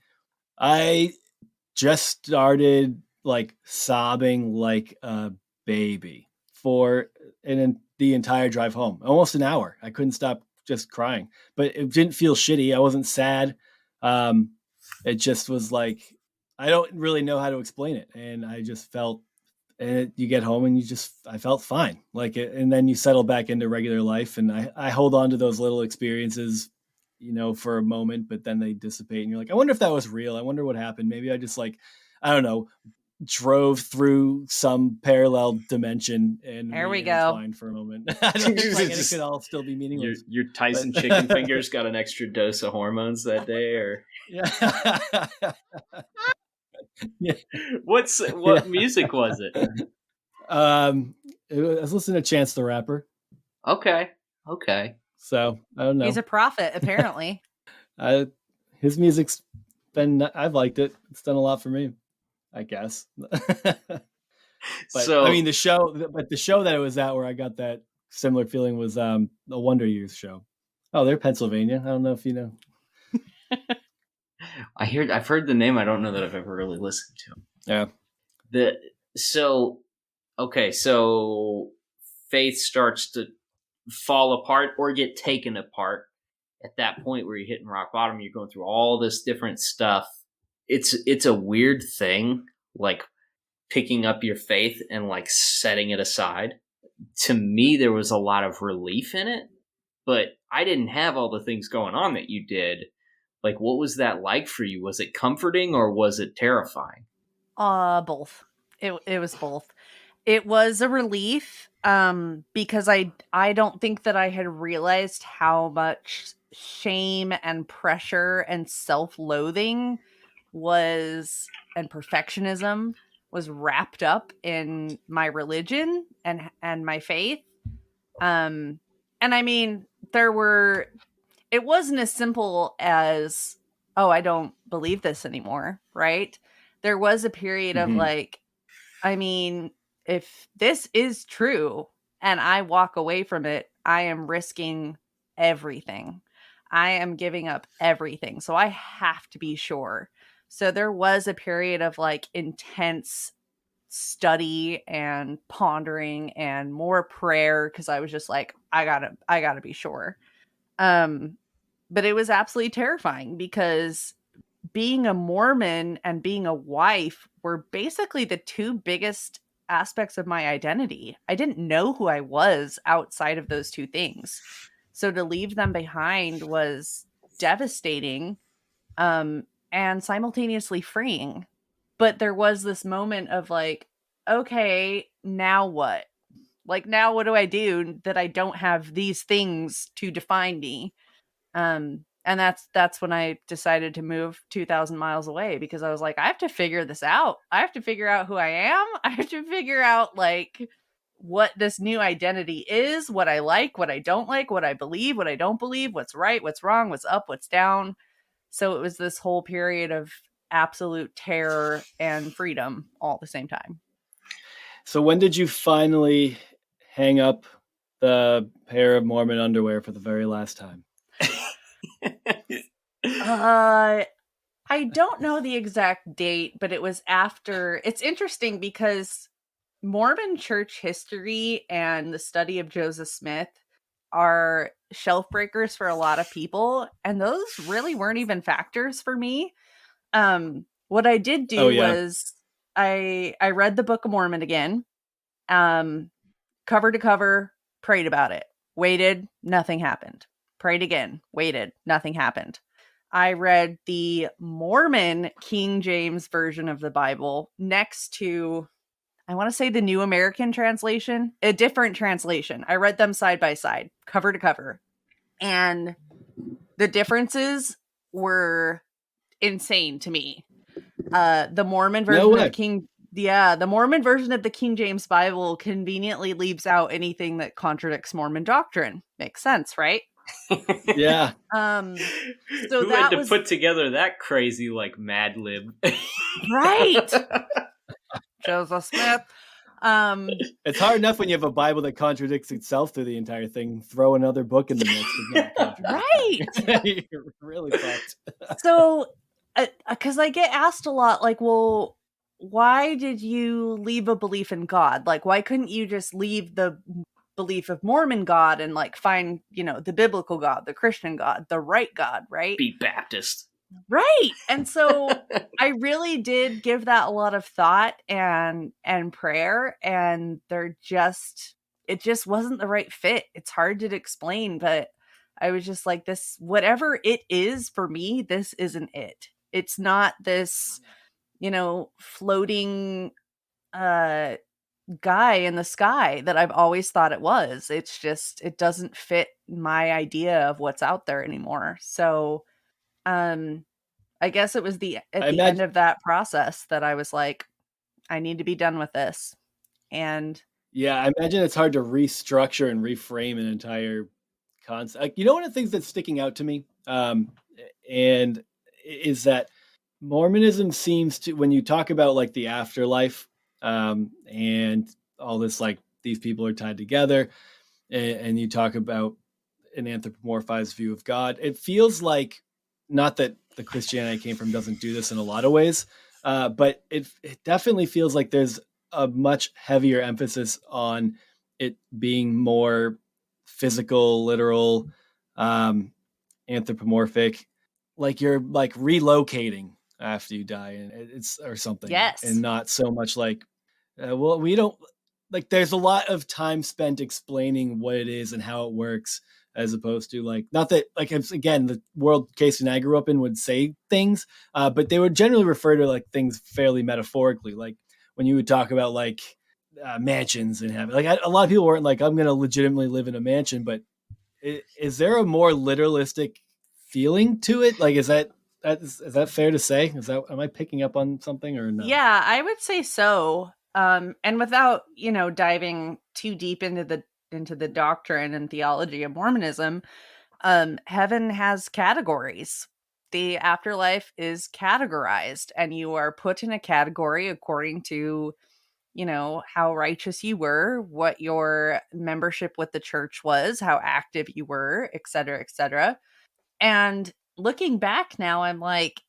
just started like sobbing like a baby for the entire drive home, almost an hour. I couldn't stop just crying, but it didn't feel shitty. I wasn't sad. It just was like, I don't really know how to explain it. And I just felt, and you get home and I felt fine. Like it, and then you settle back into regular life. And I hold on to those little experiences, you know, for a moment, but then they dissipate and you're like, I wonder if that was real. I wonder what happened. Maybe I just like, I don't know, drove through some parallel dimension and There we intertwined for a moment. I don't think like, it could all still be meaningless. Your Tyson chicken fingers got an extra dose of hormones that day, or yeah. Yeah. What music was it? I was listening to Chance the Rapper. Okay. So I don't know. He's a prophet, apparently. His music's I've liked it. It's done a lot for me, I guess. But so I mean, the show that it was at where I got that similar feeling was the Wonder Years show. Oh, they're Pennsylvania. I don't know if you know. I've heard the name. I don't know that I've ever really listened to. Yeah. So faith starts to fall apart or get taken apart at that point where you're hitting rock bottom. You're going through all this different stuff. It's a weird thing, like picking up your faith and like setting it aside. To me, there was a lot of relief in it, but I didn't have all the things going on that you did. Like, what was that like for you? Was it comforting or was it terrifying? Both. It was both. It was a relief, because I don't think that I had realized how much shame and pressure and self-loathing and perfectionism was wrapped up in my religion and my faith. And I mean, it wasn't as simple as, oh, I don't believe this anymore, right? There was a period of like, I mean, if this is true and I walk away from it, I am risking everything. I am giving up everything. So I have to be sure. So there was a period of like intense study and pondering and more prayer because I was just like, I gotta be sure. But it was absolutely terrifying because being a Mormon and being a wife were basically the two biggest aspects of my identity. I didn't know who I was outside of those two things. So to leave them behind was devastating, and simultaneously freeing. But there was this moment of like, okay, now what? Like, now what do I do that I don't have these things to define me? And that's when I decided to move 2,000 miles away because I was like, I have to figure this out. I have to figure out who I am. I have to figure out like what this new identity is, what I like, what I don't like, what I believe, what I don't believe, what's right, what's wrong, what's up, what's down. So it was this whole period of absolute terror and freedom all at the same time. So when did you finally hang up the pair of Mormon underwear for the very last time? I don't know the exact date, but it was after. It's interesting because Mormon church history and the study of Joseph Smith are shelf breakers for a lot of people, and those really weren't even factors for me. What I did do was I read the Book of Mormon again, cover to cover, prayed about it, waited, nothing happened. Prayed again, waited, nothing happened. I read the Mormon King James version of the Bible next to, I want to say the New American Translation, a different translation. I read them side by side, cover to cover. And the differences were insane to me. The Mormon version of the Mormon version of the King James Bible conveniently leaves out anything that contradicts Mormon doctrine. Makes sense, right? Yeah. So who had to put together that crazy like Mad Lib? Right. Joseph Smith. It's hard enough when you have a Bible that contradicts itself through the entire thing. Throw another book in the midst. Right. You're really fucked. So, because I get asked a lot, like, well, why did you leave a belief in God? Like, why couldn't you just leave the belief of Mormon God and like find, the biblical God, the Christian God, the right God, right? Be Baptist. Right. And so I really did give that a lot of thought and prayer, and it just wasn't the right fit. It's hard to explain, but I was just like, this, whatever it is for me, this isn't it. It's not this, floating guy in the sky that I've always thought it was. It's just, it doesn't fit my idea of what's out there anymore. So, I guess it was at the end of that process that I was like, I need to be done with this. And yeah, I imagine it's hard to restructure and reframe an entire concept. Like, one of the things that's sticking out to me, and is that Mormonism seems to, when you talk about like the afterlife, and all this, like these people are tied together, and you talk about an anthropomorphized view of God, it feels like, not that the Christianity I came from doesn't do this in a lot of ways, but it definitely feels like there's a much heavier emphasis on it being more physical, literal, anthropomorphic, like you're like relocating after you die, and it's or something. yes. And not so much like, well, we don't, like, there's a lot of time spent explaining what it is and how it works, as opposed to like, not that, like, again, the world Casey and I grew up in would say things, but they would generally refer to like things fairly metaphorically. Like when you would talk about like mansions and heaven, like a lot of people weren't like, I'm going to legitimately live in a mansion, but is there a more literalistic feeling to it? Like, is that fair to say? Am I picking up on something or no? Yeah, I would say so. And without, diving too deep into the doctrine and theology of Mormonism, heaven has categories. The afterlife is categorized, and you are put in a category according to, how righteous you were, what your membership with the church was, how active you were, et cetera, et cetera. And looking back now, I'm like,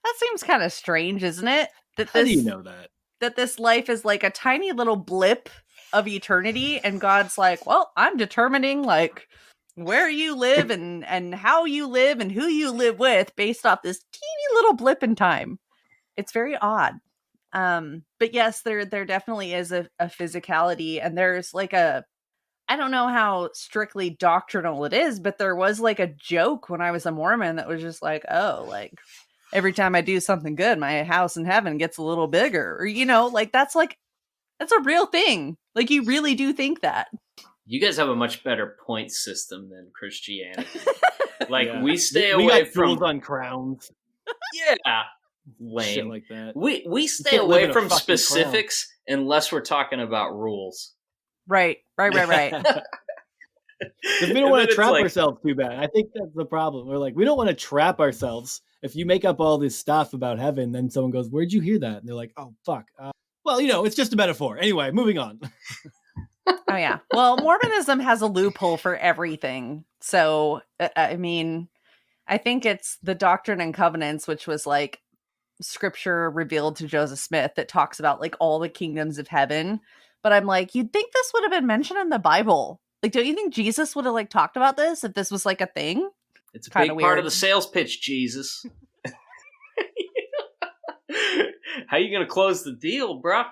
that seems kind of strange, isn't it? How do you know that? That this life is like a tiny little blip of eternity, and God's like, well, I'm determining like where you live and how you live and who you live with based off this teeny little blip in time. It's very odd. But yes, there definitely is a physicality, and there's like I don't know how strictly doctrinal it is, but there was like a joke when I was a Mormon that was just like, oh, like every time I do something good, my house in heaven gets a little bigger, or like that's a real thing. Like, you really do think that. You guys have a much better point system than Christianity. Like, Yeah. we stay we away got from on crowns. Yeah. Lame. Shit like that. We stay away from specifics unless we're talking about rules. Right. Because we don't want to trap ourselves too bad. I think that's the problem. We're like, we don't want to trap ourselves. If you make up all this stuff about heaven, then someone goes, where'd you hear that? And they're like, oh, fuck. Well, it's just a metaphor. Anyway, moving on. Oh, yeah. Well, Mormonism has a loophole for everything. So, I mean, I think it's the Doctrine and Covenants, which was like scripture revealed to Joseph Smith that talks about like all the kingdoms of heaven. But I'm like, you'd think this would have been mentioned in the Bible. Like, don't you think Jesus would have like talked about this if this was like a thing? It's a big part of the sales pitch, Jesus. How you gonna close the deal, bro?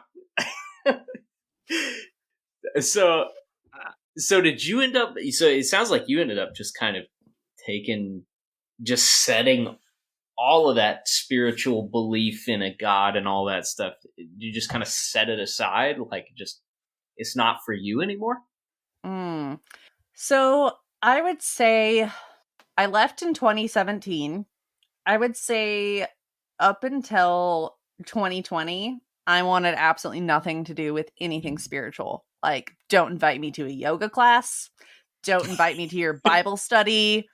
So did you end up? So it sounds like you ended up just kind of setting all of that spiritual belief in a God and all that stuff, you just kind of set it aside, like just it's not for you anymore? So I would say I left in 2017. I would say up until 2020, I wanted absolutely nothing to do with anything spiritual. Like, don't invite me to a yoga class. Don't invite me to your Bible study.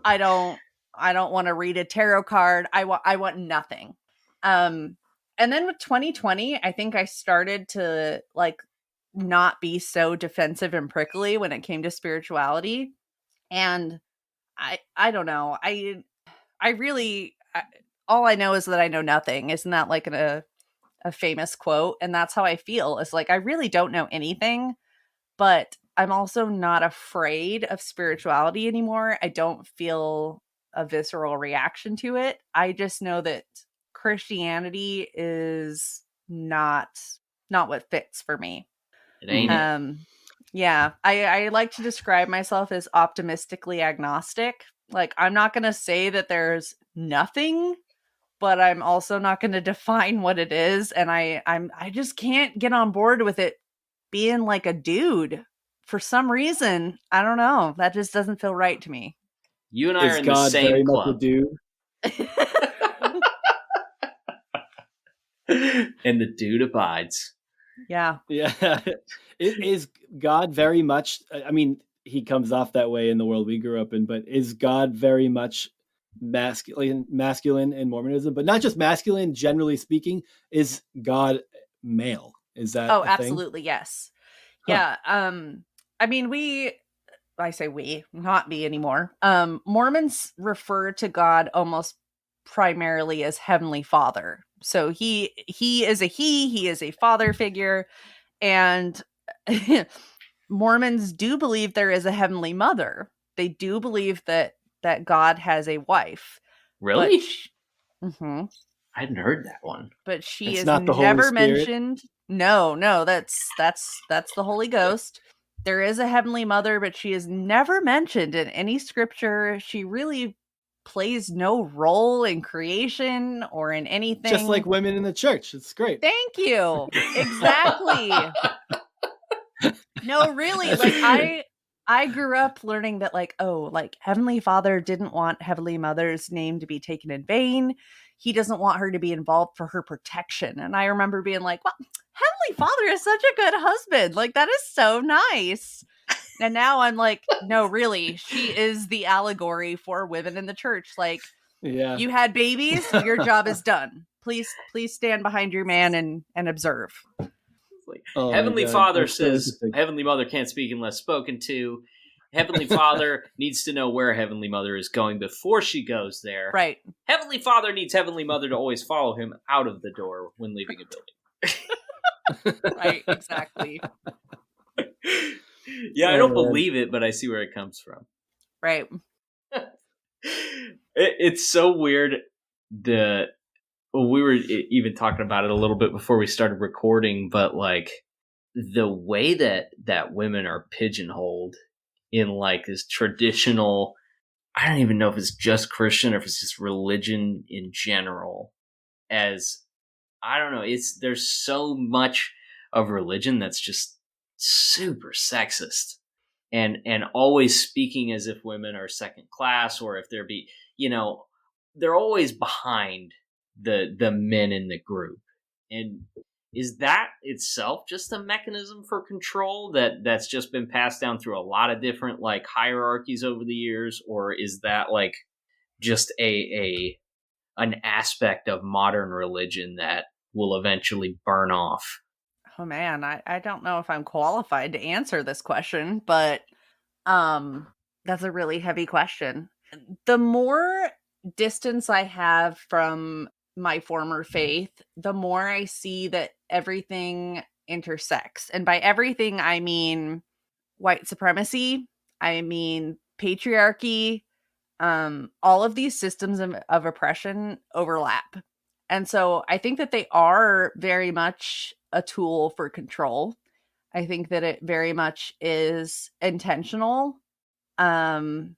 I don't want to read a tarot card. I want nothing. And then with 2020, I think I started to like not be so defensive and prickly when it came to spirituality. And I don't know. I really all I know is that I know nothing. Isn't that like a famous quote? And that's how I feel. It's like I really don't know anything, but I'm also not afraid of spirituality anymore. I don't feel a visceral reaction to it. I just know that Christianity is not what fits for me. It ain't it. Yeah, I like to describe myself as optimistically agnostic. Like, I'm not going to say that there's nothing, but I'm also not going to define what it is. And I just can't get on board with it being like a dude for some reason. I don't know. That just doesn't feel right to me. You and I are Is in God the very same much a club. dude? And the dude abides. Yeah. Yeah. Is God very much, I mean, he comes off that way in the world we grew up in, but is God very much masculine in Mormonism? But not just masculine, generally speaking. Is God male? Is that Oh, a thing? absolutely. Yes. Yeah. I mean, I say we, not me anymore. Mormons refer to God almost primarily as Heavenly Father. So he is a father figure, and Mormons do believe there is a Heavenly Mother. They do believe that God has a wife. Really? But I hadn't heard that one. but she It's is not the Holy never Spirit? mentioned. No, that's the Holy Ghost. There is a Heavenly Mother, but she is never mentioned in any scripture. She really plays no role in creation or in anything. Just like women in the church. It's great. Thank you. Exactly. No, really. Like I grew up learning that like, oh, like Heavenly Father didn't want Heavenly Mother's name to be taken in vain. He doesn't want her to be involved for her protection. And I remember being like, well, Heavenly Father is such a good husband. Like, that is so nice. And now I'm like, no, really, she is the allegory for women in the church. Like, Yeah. you had babies, your job is done. Please stand behind your man and observe. Like, Oh Heavenly Father That's so says interesting. Heavenly Mother can't speak unless spoken to. Heavenly Father needs to know where Heavenly Mother is going before she goes there. Right. Heavenly Father needs Heavenly Mother to always follow him out of the door when leaving a building. Right, exactly. Yeah, I don't believe it, but I see where it comes from. Right. It's so weird. We were even talking about it a little bit before we started recording, but like the way that women are pigeonholed in like this traditional, I don't even know if it's just Christian or if it's just religion in general, as I don't know, there's so much of religion that's just super sexist and always speaking as if women are second class, or if they're always behind the men in the group. And is that itself just a mechanism for control that's just been passed down through a lot of different like hierarchies over the years, or is that like just an aspect of modern religion that will eventually burn off? Oh man, I don't know if I'm qualified to answer this question, but that's a really heavy question. The more distance I have from my former faith, the more I see that everything intersects. And by everything, I mean white supremacy, I mean patriarchy, all of these systems of oppression overlap. And so I think that they are very much a tool for control. I think that it very much is intentional. Um,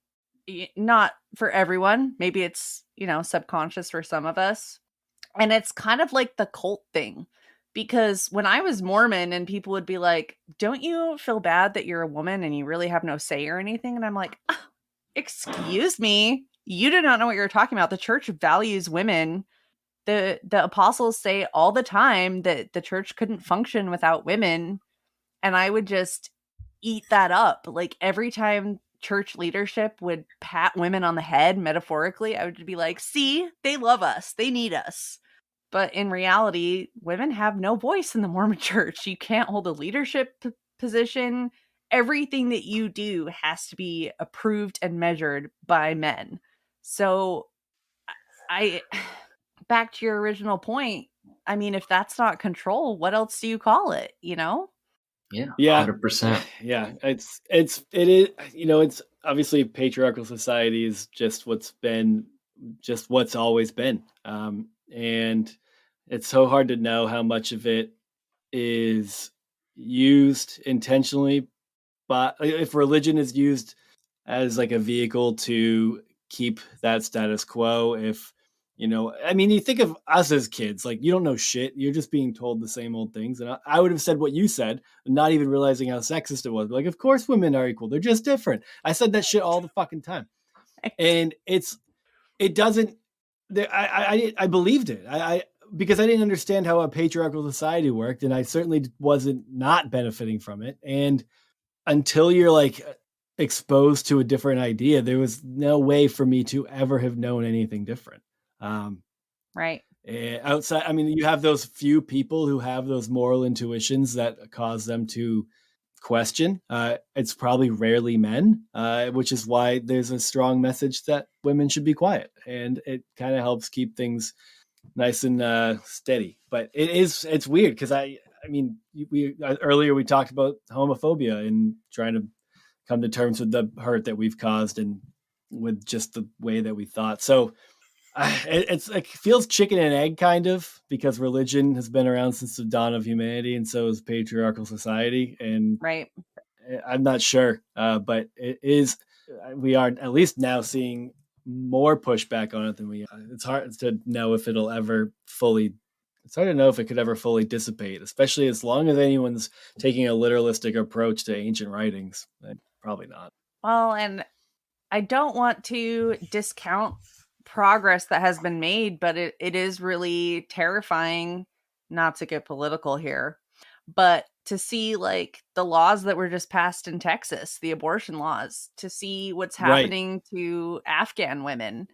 not for everyone. Maybe it's, subconscious for some of us. And it's kind of like the cult thing. Because when I was Mormon and people would be like, "Don't you feel bad that you're a woman and you really have no say or anything?" And I'm like, "Excuse me. You do not know what you're talking about. The church values women. The apostles say all the time that the church couldn't function without women." And I would just eat that up. Like every time church leadership would pat women on the head metaphorically, I would be like, "See, they love us. They need us." But in reality, women have no voice in the Mormon church. You can't hold a leadership position. Everything that you do has to be approved and measured by men. So I back to your original point, I mean, if that's not control, what else do you call it, you know? Yeah, Yeah. 100%. Yeah, it is, it's obviously patriarchal society is just what's always been. And it's so hard to know how much of it is used intentionally, but if religion is used as like a vehicle to keep that status quo, if I mean, you think of us as kids, like you don't know shit, you're just being told the same old things, and I would have said what you said, not even realizing how sexist it was. Like, of course women are equal, they're just different. I said that shit all the fucking time, and it doesn't. I believed it. I because I didn't understand how a patriarchal society worked, and I certainly wasn't not benefiting from it. And until you're like exposed to a different idea, there was no way for me to ever have known anything different. Right. Outside, I mean, you have those few people who have those moral intuitions that cause them to question. It's probably rarely men, which is why there's a strong message that women should be quiet, and it kind of helps keep things nice and steady. But it's weird because I mean, we earlier we talked about homophobia and trying to come to terms with the hurt that we've caused and with just the way that we thought. So it's like feels chicken and egg kind of, because religion has been around since the dawn of humanity, and so is patriarchal society. And Right. I'm not sure, but it is. We are at least now seeing more pushback on it than we. It's hard to know if it'll ever fully. It's hard to know if it could ever fully dissipate, especially as long as anyone's taking a literalistic approach to ancient writings. Probably not. Well, and I don't want to discount progress that has been made, but it is really terrifying, not to get political here, but to see like the laws that were just passed in Texas, the abortion laws, to see what's Right. happening to Afghan women.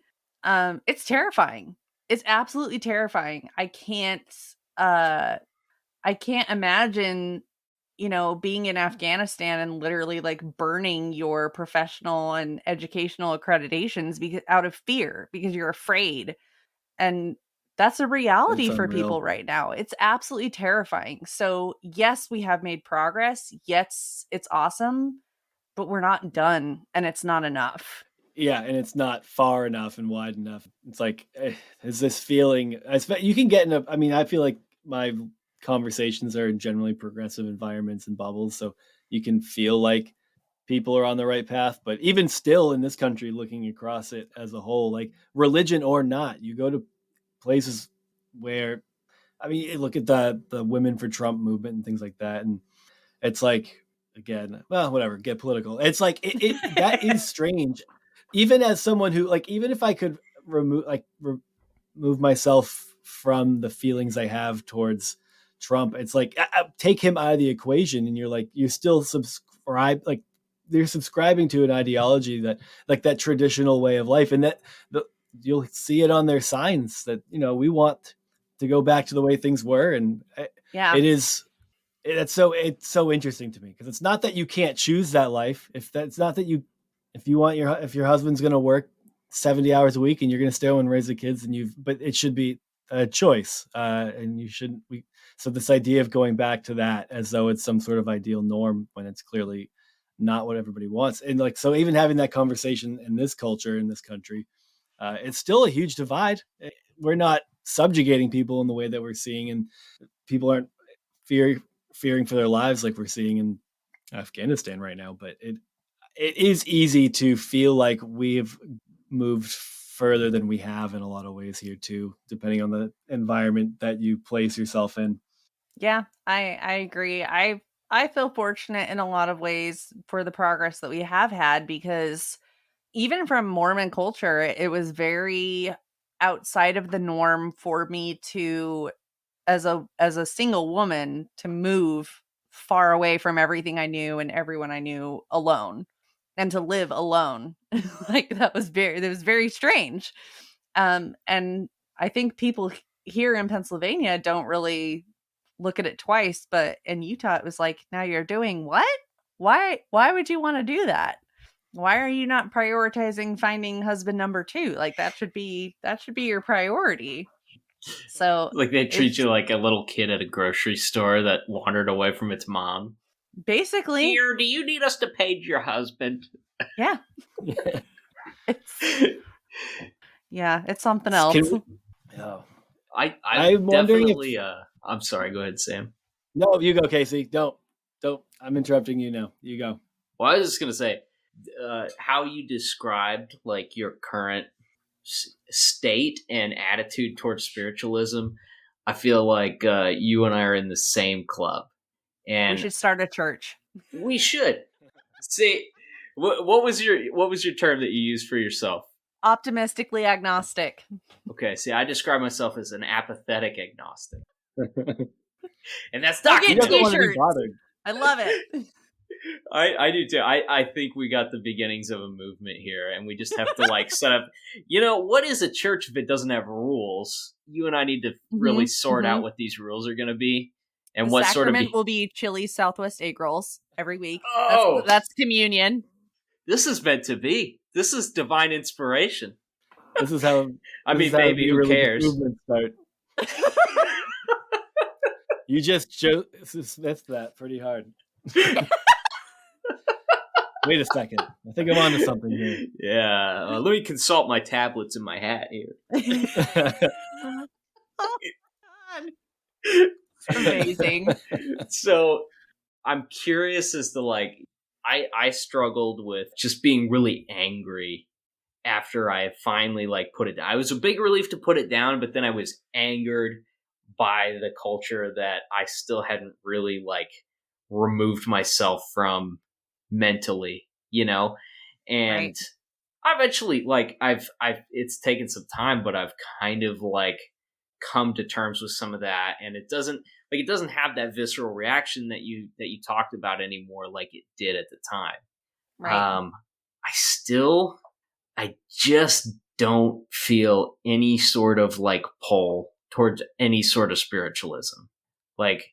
It's terrifying. It's absolutely terrifying. I can't imagine, being in Afghanistan and literally like burning your professional and educational accreditations because out of fear, because you're afraid. And that's a It's reality for unreal. people right now. It's absolutely terrifying. So, yes, we have made progress. Yes, it's awesome, but we're not done and it's not enough. Yeah, and it's not far enough and wide enough. It's like, is this feeling? You can get in a. I mean, I feel like my conversations are in generally progressive environments and bubbles, so you can feel like people are on the right path. But even still, in this country, looking across it as a whole, like religion or not, you go to places where, I mean, look at the Women for Trump movement and things like that, and it's like, again, well, whatever, get political. It's like it that is strange. Even as someone who, like, even if I could remove myself from the feelings I have towards Trump, it's like take him out of the equation, and you're like, you still subscribe, like they're subscribing to an ideology that, like, that traditional way of life, and that you'll see it on their signs that we want to go back to the way things were, and Yeah. it is it's so interesting to me, because it's not that you can't choose that life. If that's not that you if you want if your husband's going to work 70 hours a week and you're going to stay home and raise the kids, and but it should be a choice, and you shouldn't so this idea of going back to that as though it's some sort of ideal norm when it's clearly not what everybody wants. And like, so even having that conversation in this culture, in this country, it's still a huge divide. We're not subjugating people in the way that we're seeing, and people aren't fearing for their lives like we're seeing in Afghanistan right now. But it is easy to feel like we've moved further than we have in a lot of ways here too, depending on the environment that you place yourself in. Yeah, I agree. I feel fortunate in a lot of ways for the progress that we have had, because even from Mormon culture, it was very outside of the norm for me to, as a single woman, to move far away from everything I knew and everyone I knew alone, and to live alone. Like that was very strange. And I think people here in Pennsylvania don't really look at it twice, but in Utah it was like, now you're doing what? Why would you want to do that? Why are you not prioritizing finding husband number 2? Like that should be your priority. So Like they treat it's you like a little kid at a grocery store that wandered away from its mom. basically, Dear, do you need us to page your husband? yeah, it's it's something Can else. we, oh. I'm I'm wondering if- definitely. I'm sorry. Go ahead, Sam. No, you go, Casey. Don't. I'm interrupting you now. You go. Well, I was just gonna say how you described like your current state and attitude towards spiritualism. I feel like you and I are in the same club, and We should start a church. we should. See, what was your term that you used for yourself? Optimistically agnostic. Okay, see, I describe myself as an apathetic agnostic, and that's Go not. get You don't want to be t-shirts. bothered. I love it. I do too. I think we got the beginnings of a movement here, and we just have to like set up. You know, what is a church if it doesn't have rules? You and I need to really sort out what these rules are going to be, and The what sort of. Sacrament will be Chili's Southwest Eggrolls every week. Oh! That's communion. This is meant to be. This is divine inspiration. This is how. I this mean, is how baby, the who religious cares? movements start. You just dismissed that pretty hard. Wait a second. I think I'm onto something here. Yeah. Let me consult my tablets in my hat here. Oh, God. Amazing. So I'm curious as to like I struggled with just being really angry after I finally like put it down. I was a big relief to put it down, but then I was angered by the culture that I still hadn't really like removed myself from mentally, you know? And Right. I've eventually like I've it's taken some time, but I've kind of like come to terms with some of that, and it doesn't have that visceral reaction that you talked about anymore like it did at the time. Right. I just don't feel any sort of like pull towards any sort of spiritualism. Like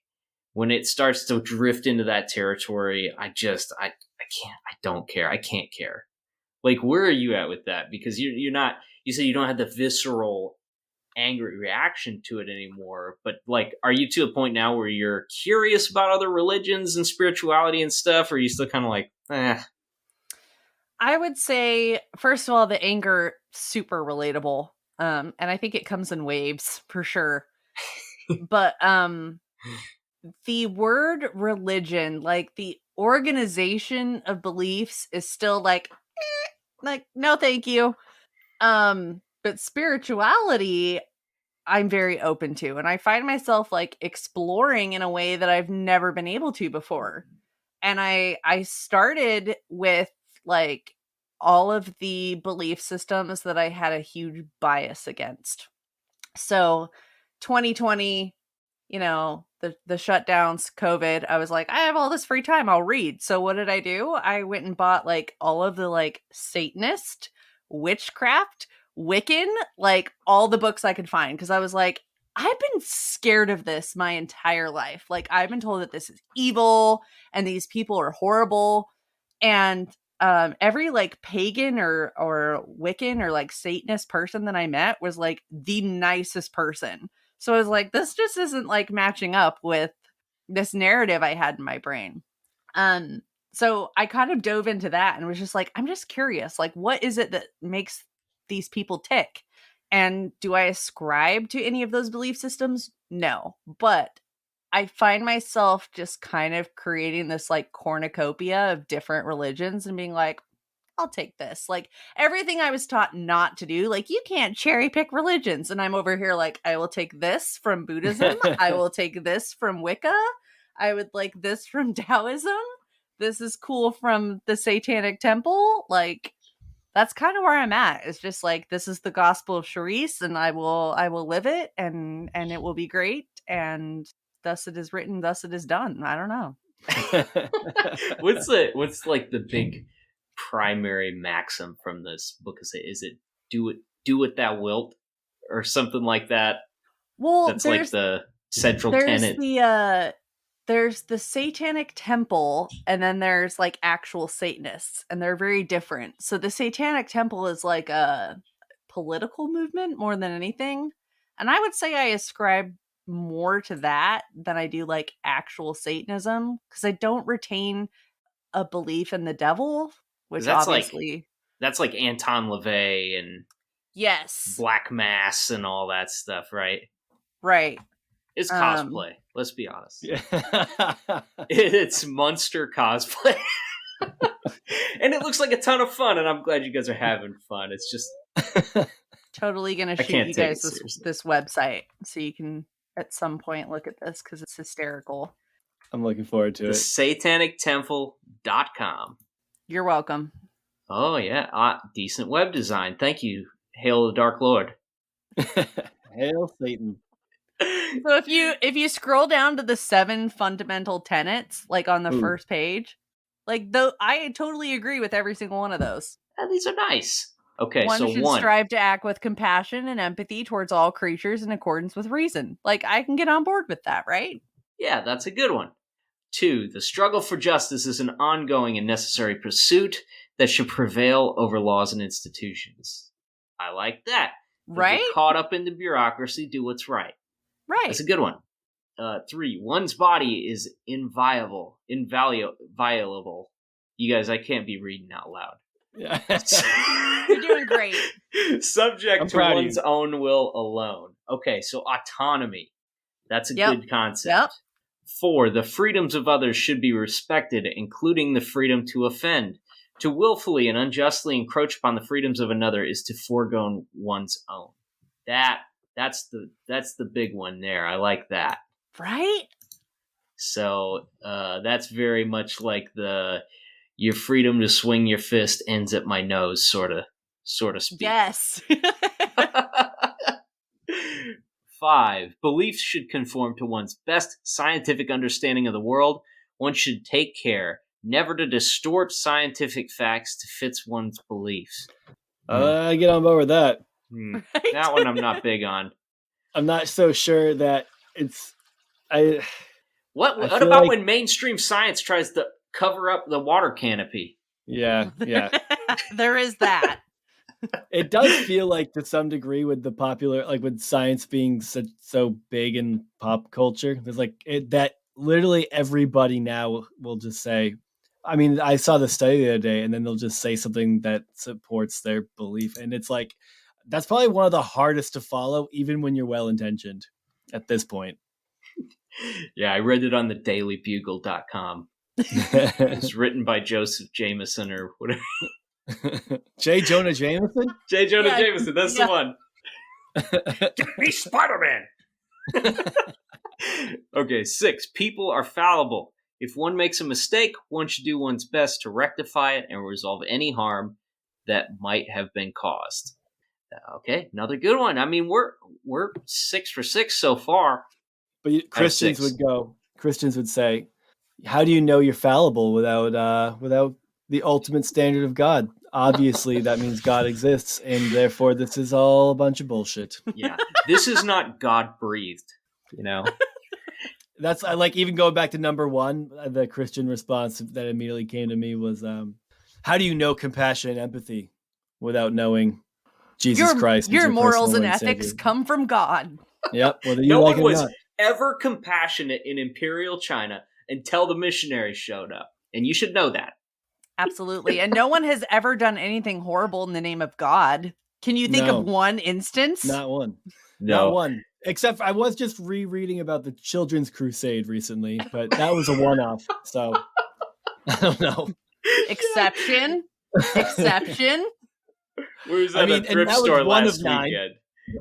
when it starts to drift into that territory, I can't, I don't care. I can't care. Like, where are you at with that? Because you're not, you say you don't have the visceral angry reaction to it anymore, but like, are you to a point now where you're curious about other religions and spirituality and stuff? Or are you still kind of like, I would say, first of all, the anger, super relatable. And I think it comes in waves for sure. But the word religion, like the organization of beliefs, is still like no thank you. But spirituality, I'm very open to, and I find myself like exploring in a way that I've never been able to before. And I started with like all of the belief systems that I had a huge bias against. So 2020, you know, the shutdowns, COVID, I was like, I have all this free time, I'll read. So what did I do? I went and bought like all of the like Satanist, witchcraft, Wiccan, like all the books I could find, because I was like, I've been scared of this my entire life. Like I've been told that this is evil and these people are horrible. And every like pagan or Wiccan or like Satanist person that I met was like the nicest person. So I was like, this just isn't like matching up with this narrative I had in my brain. So I kind of dove into that and was just like, I'm just curious, like, what is it that makes these people tick? And do I ascribe to any of those belief systems? No. But I find myself just kind of creating this like cornucopia of different religions and being like, I'll take this. Like everything I was taught not to do, like you can't cherry pick religions. And I'm over here like, I will take this from Buddhism. I will take this from Wicca. I would like this from Taoism. This is cool from the Satanic Temple. Like that's kind of where I'm at. It's just like this is the gospel of Charisse, and I will live it, and it will be great. And thus it is written, thus it is done. I don't know. What's like the big primary maxim from this book? Is it do it thou wilt or something like that? Well, that's like the central tenet. There's the Satanic Temple, and then there's like actual Satanists, and they're very different. So the Satanic Temple is like a political movement more than anything. And I would say I ascribe more to that than I do like actual Satanism, because I don't retain a belief in the devil, which obviously that's like Anton LaVey and yes, Black Mass and all that stuff, right? Right. It's cosplay. Let's be honest. Yeah. It's monster cosplay. And it looks like a ton of fun, and I'm glad you guys are having fun. It's just totally going to shoot you guys this website so you can at some point look at this because it's hysterical. I'm looking forward to it. SatanicTemple.com. You're welcome. Oh, yeah. Decent web design. Thank you. Hail the Dark Lord. Hail Satan. So if you scroll down to the 7 fundamental tenets, like on the first page, like though I totally agree with every single one of those. These are nice. Okay, one should strive to act with compassion and empathy towards all creatures in accordance with reason. Like I can get on board with that, right? Yeah, that's a good one. 2, the struggle for justice is an ongoing and necessary pursuit that should prevail over laws and institutions. I like that. Right? Don't get caught up in the bureaucracy, do what's right. Right. That's a good one. 3, one's body is inviolable. You guys, I can't be reading out loud. Yeah. You're doing great. Subject to one's own will alone. Okay, so autonomy. That's a good concept. Yep. 4, the freedoms of others should be respected, including the freedom to offend. To willfully and unjustly encroach upon the freedoms of another is to forego one's own. That's the big one there. I like that. Right? So that's very much like your freedom to swing your fist ends at my nose, sort of speak. Yes. 5, beliefs should conform to one's best scientific understanding of the world. One should take care never to distort scientific facts to fit one's beliefs. I get on board with that. Right? That one I'm not big on. I'm not so sure that it's... What about when mainstream science tries to cover up the water canopy? Yeah. There is that. It does feel like to some degree with the popular, like with science being so big in pop culture, there's like that literally everybody now will just say, I mean, I saw the study the other day, and then they'll just say something that supports their belief. And it's like, that's probably one of the hardest to follow, even when you're well-intentioned at this point. Yeah, I read it on the dailybugle.com. It's written by Joseph Jameson or whatever. J. Jonah Jameson? J. Jonah Jameson, that's the one. Give me Spider-Man! Okay, 6, people are fallible. If one makes a mistake, one should do one's best to rectify it and resolve any harm that might have been caused. Okay, another good one. I mean, we're 6 for 6 so far. But Christians would say, how do you know you're fallible without the ultimate standard of God? Obviously, that means God exists, and therefore this is all a bunch of bullshit. Yeah, this is not God-breathed, you know? That's like even going back to number 1, the Christian response that immediately came to me was, how do you know compassion and empathy without knowing Jesus Christ? Your morals and ethics come from God. Yep. Whether you no like one it was or not. ever compassionate in Imperial China until the missionaries showed up. And you should know that. Absolutely. And no one has ever done anything horrible in the name of God. Can you think of one instance? Not one. No. Not one. Except I was just rereading about the Children's Crusade recently, but that was a one-off. So I don't know. Exception. Exception. We was I at mean, a and thrift that was store one last of 9. weekend,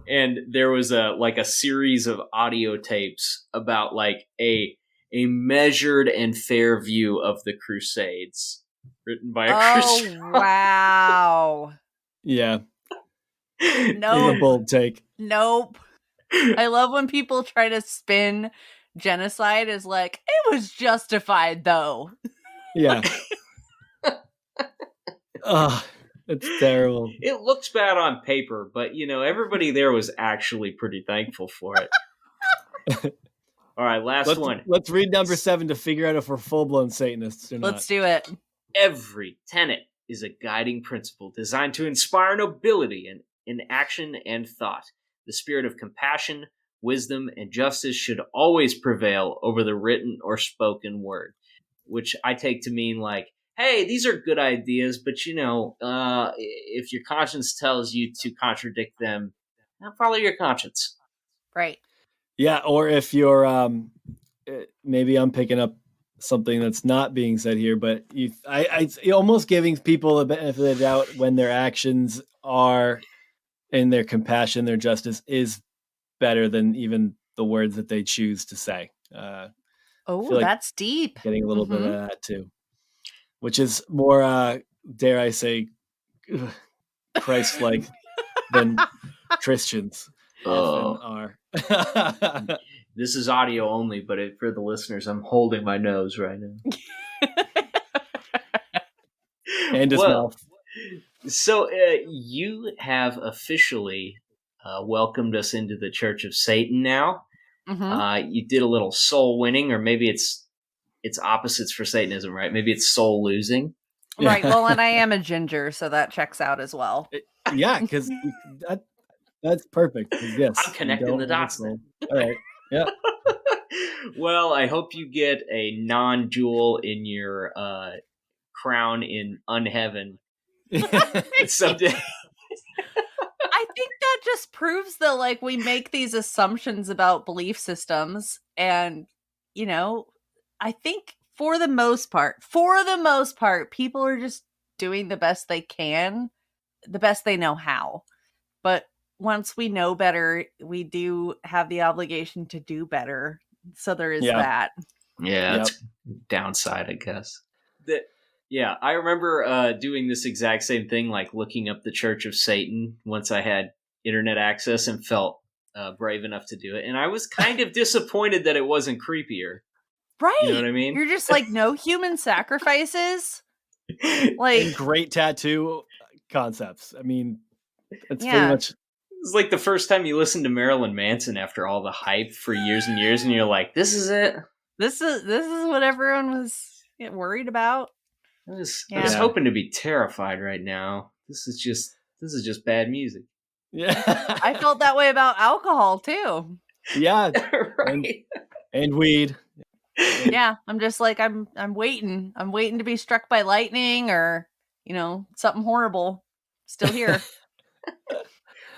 and there was a series of audio tapes about like a measured and fair view of the Crusades, written by a Christian. Wow. Yeah. It was a Nope. bold take. Nope. I love when people try to spin genocide as like, it was justified though. Yeah. Oh, it's terrible. It looks bad on paper, but everybody there was actually pretty thankful for it. All right, last one. Let's read number 7 to figure out if we're full-blown Satanists or not. Let's do it. Every tenet is a guiding principle designed to inspire nobility in action and thought. The spirit of compassion, wisdom, and justice should always prevail over the written or spoken word, which I take to mean like, hey, these are good ideas, but if your conscience tells you to contradict them, follow your conscience. Right. Yeah, or if you're maybe I'm picking up something that's not being said here, but you're almost giving people a benefit of the doubt when their actions are and their compassion, their justice is better than even the words that they choose to say. Oh, like that's deep. Getting a little bit of that too, which is more, dare I say, Christ-like than Christians often are. This is audio only, but for the listeners, I'm holding my nose right now. And his mouth. So you have officially welcomed us into the Church of Satan now. Mm-hmm. You did a little soul winning, or maybe it's opposites for Satanism, right? Maybe it's soul losing. Right. Well, and I am a ginger, so that checks out as well. Yeah, because that's perfect. Yes, I'm connecting the dots then. All right. Yeah. Well, I hope you get a non-jewel in your crown in unheaven someday. I think that just proves that like we make these assumptions about belief systems, and I think for the most part, people are just doing the best they can, the best they know how. But once we know better, we do have the obligation to do better. So there is that. Yeah, that's downside, I guess. Yeah, I remember doing this exact same thing, like looking up the Church of Satan once I had internet access and felt brave enough to do it. And I was kind of disappointed that it wasn't creepier. Right. You know what I mean? You're just like, no human sacrifices. Like, and great tattoo concepts. I mean, it's pretty much. It's like the first time you listen to Marilyn Manson after all the hype for years and years, and you're like, "This is it. This is what everyone was worried about." I was hoping to be terrified right now. This is just bad music. Yeah, I felt that way about alcohol too. Yeah, right. And weed. Yeah, I'm just like I'm waiting. I'm waiting to be struck by lightning or something horrible. Still here.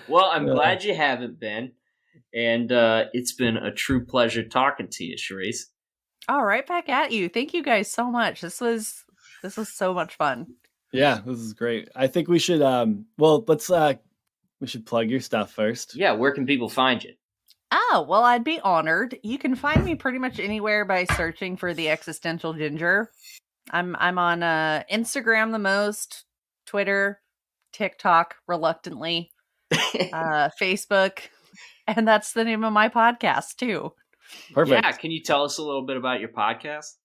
Well, I'm glad you haven't been, and it's been a true pleasure talking to you, Charisse. All right, back at you. Thank you guys so much. This was so much fun. Yeah, this is great. I think we should we should plug your stuff first. Yeah, where can people find you? Oh, well, I'd be honored. You can find me pretty much anywhere by searching for the Existential Ginger. I'm on Instagram the most, Twitter, TikTok reluctantly, Facebook, and that's the name of my podcast too. Perfect. Yeah, can you tell us a little bit about your podcast?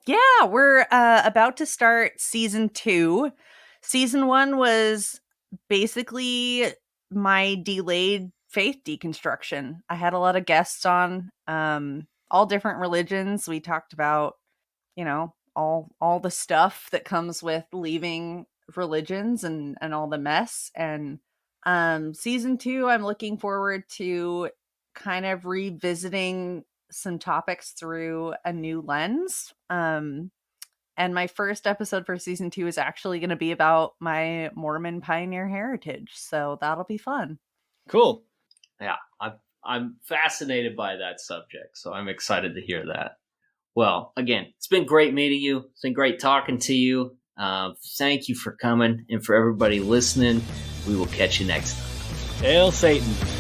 Yeah, we're about to start season 2. Season 1 was basically my delayed faith deconstruction. I had a lot of guests on, all different religions. We talked about, all the stuff that comes with leaving religions and all the mess. And season 2, I'm looking forward to kind of revisiting some topics through a new lens. And my first episode for season 2 is actually going to be about my Mormon pioneer heritage. So that'll be fun. Cool. Yeah, I'm fascinated by that subject, so I'm excited to hear that. Well, again, it's been great meeting you. It's been great talking to you. Thank you for coming, and for everybody listening, we will catch you next time. Hail Satan.